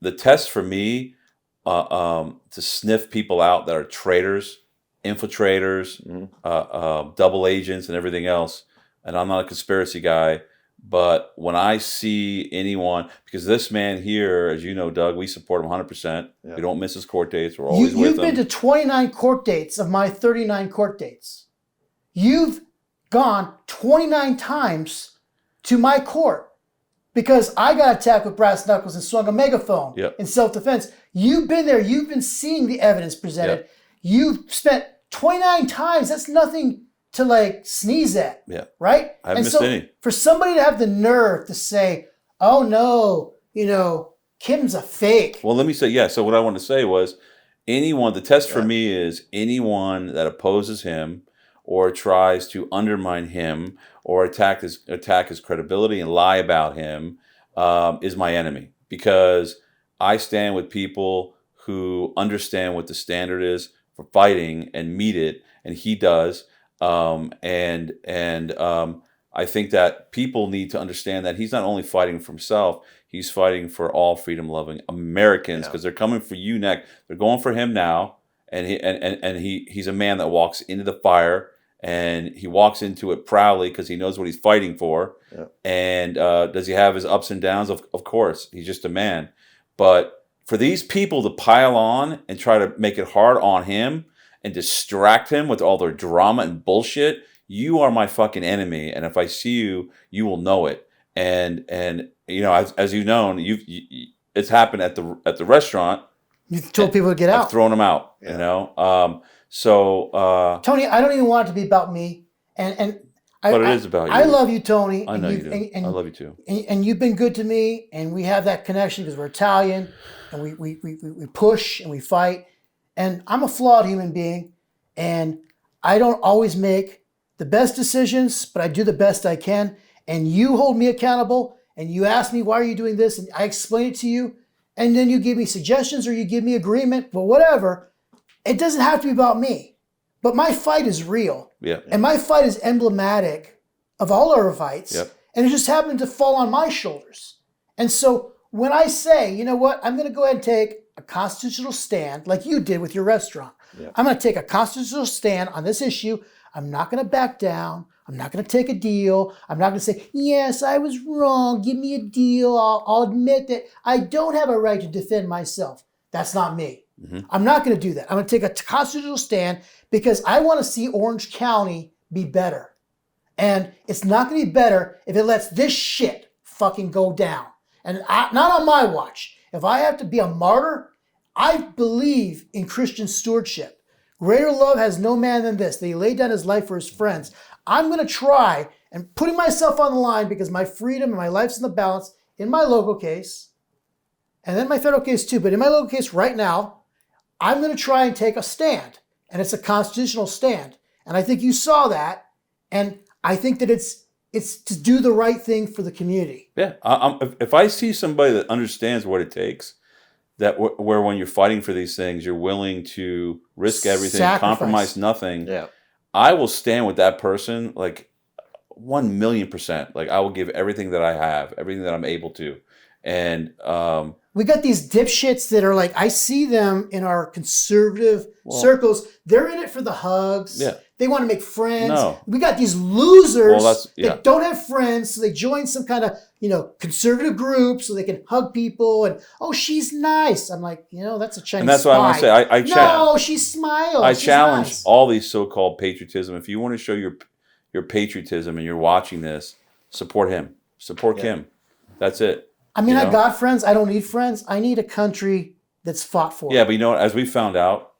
the test for me to sniff people out that are traitors, infiltrators, double agents, and everything else. And I'm not a conspiracy guy. But when I see anyone, because this man here, as you know, Doug, we support him 100%. Yeah. We don't miss his court dates. We're always with him. You've been to 29 court dates of my 39 court dates. You've gone 29 times to my court because I got attacked with brass knuckles and swung a megaphone in self-defense. You've been there. You've been seeing the evidence presented. Yep. You've spent 29 times. That's nothing to like sneeze at, right? I haven't missed any. For somebody to have the nerve to say, oh no, you know, Kim's a fake. Well, let me say, so what I wanted to say was the test for me is anyone that opposes him or tries to undermine him or attack his credibility and lie about him is my enemy, because I stand with people who understand what the standard is for fighting and meet it, and he does. I think that people need to understand that he's not only fighting for himself, he's fighting for all freedom-loving Americans, because they're coming for you next. They're going for him now, and he's a man that walks into the fire, and he walks into it proudly because he knows what he's fighting for. Yeah. And does he have his ups and downs? Of course, he's just a man. But for these people to pile on and try to make it hard on him and distract him with all their drama and bullshit, you are my fucking enemy. And if I see you, you will know it. And you know, as you've known, it's happened at the restaurant. You've told people to get out. I've thrown them out. Yeah. You know, Tony, I don't even want it to be about me. But it is about you. I love you, Tony. I know you do. I love you too. And you've been good to me, and we have that connection because we're Italian, and we push and we fight. And I'm a flawed human being, and I don't always make the best decisions, but I do the best I can. And you hold me accountable, and you ask me, why are you doing this? And I explain it to you, and then you give me suggestions or you give me agreement, but whatever. It doesn't have to be about me. But my fight is real. Yeah. And my fight is emblematic of all our fights. Yep. And it just happened to fall on my shoulders. And so when I say, you know what, I'm going to go ahead and take a constitutional stand like you did with your restaurant. Yep. I'm going to take a constitutional stand on this issue. I'm not going to back down. I'm not going to take a deal. I'm not going to say, yes, I was wrong. Give me a deal. I'll admit that I don't have a right to defend myself. That's not me. Mhm. I'm not going to do that. I'm going to take a constitutional stand because I want to see Orange County be better. And it's not going to be better if it lets this shit fucking go down. And not on my watch. If I have to be a martyr, I believe in Christian stewardship. Greater love has no man than this, that he laid down his life for his friends. I'm going to try and putting myself on the line because my freedom and my life's in the balance in my local case, and then my federal case too. But in my local case right now, I'm going to try and take a stand. And it's a constitutional stand. And I think you saw that. And I think that it's to do the right thing for the community. Yeah, if I see somebody that understands what it takes, that where when you're fighting for these things, you're willing to risk everything, Sacrifice. compromise nothing. Yeah. I will stand with that person like 1,000,000%. Like I will give everything that I have, everything that I'm able to, and We got these dipshits that are like, I see them in our conservative circles. They're in it for the hugs. Yeah. They want to make friends. No. We got these losers Yeah. that don't have friends, so they join some kind of, conservative group so they can hug people and, oh, she's nice. I'm like, that's a Chinese And that's what I want to say. I No, she smiles. I She's challenge nice. all these so-called patriotism. If you want to show your patriotism and you're watching this, support him. Support Kim. That's it. I mean, I got friends. I don't need friends. I need a country that's fought for. Yeah, but as we found out,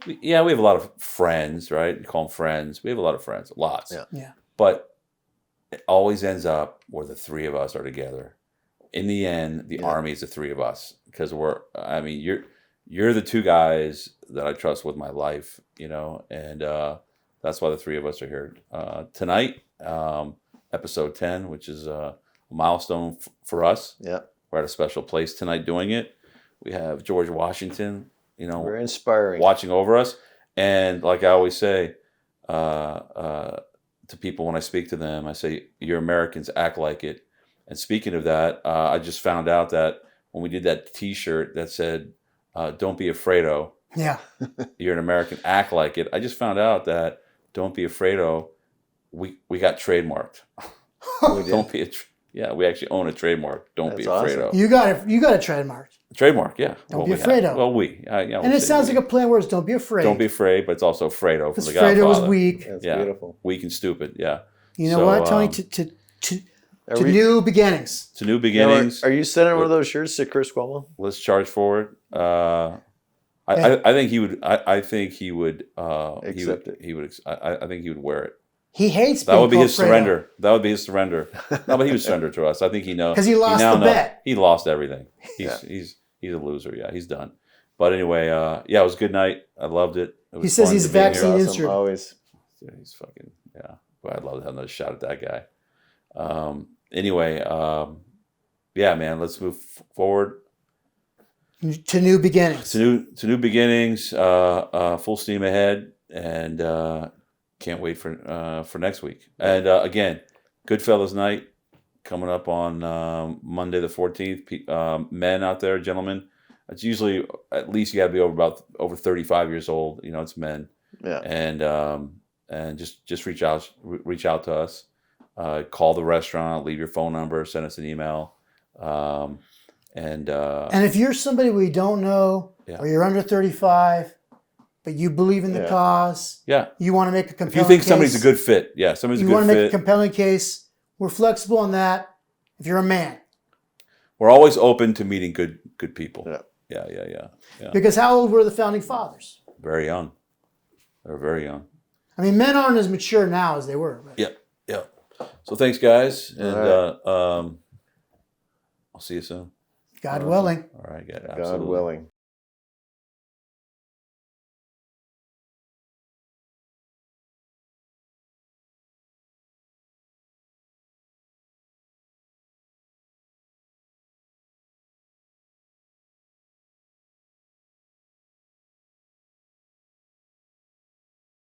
we have a lot of friends, right? You call them friends. We have a lot of friends, lots. Yeah. But it always ends up where the three of us are together. In the end, the Army is the three of us because you're the two guys that I trust with my life, and that's why the three of us are here tonight. Episode 10, which is a milestone for us. Yeah. We're at a special place tonight doing it. We have George Washington, Very inspiring. watching over us. And like I always say to people when I speak to them, I say, you're Americans, act like it. And speaking of that, I just found out that when we did that T-shirt that said, don't be afraid-o, Yeah. you're an American, act like it. I just found out that don't be afraid-o, we got trademarked. Don't be we actually own a trademark. Don't be That's afraid-o. awesome. You got a trademark. Trademark, yeah. Don't be we have. afraid-o. Well, And it sounds like a play on words. Don't be afraid. Don't be afraid, but it's also Fredo from Because the Godfather. Fredo was weak. That's Yeah. beautiful. Weak and stupid, yeah. You know So, what, Tony? To new beginnings. To new beginnings. Are you sending one of those shirts to Chris Cuomo? Let's charge forward. I think he would. I think he would. Accept it. He would. I think he would wear it. He hates That being would be called his surrender. That would be his surrender. No, but he would surrender to us. I think he knows. 'Cause he lost now the knows- bet. He lost everything. He's a loser. Yeah, he's done. But anyway, it was a good night. I loved it. It was He says fun he's to be here. vaccine Awesome. injured. Always. Yeah, he's fucking But I'd love to have another shot at that guy. Anyway, man, let's move forward To new beginnings. to new beginnings. Full steam ahead, and can't wait for next week. And again, GoodFellas night coming up on Monday the 14th. Men out there, gentlemen, it's usually at least you got to be over 35 years old. It's men. Yeah. And just reach out to us. Call the restaurant, leave your phone number, send us an email. And if you're somebody we don't know, or you're under 35, but you believe in the cause, you want to make a compelling if you think case, somebody's a good fit, somebody's a you good want to make a fit. compelling case, we're flexible on that. If you're a man. We're always open to meeting good people. Yeah. Yeah. Because how old were the founding fathers? Very young. They're very young. I mean, men aren't as mature now as they were. But. Yeah. So thanks, guys, and All I'll see you soon. God willing. All right, God willing.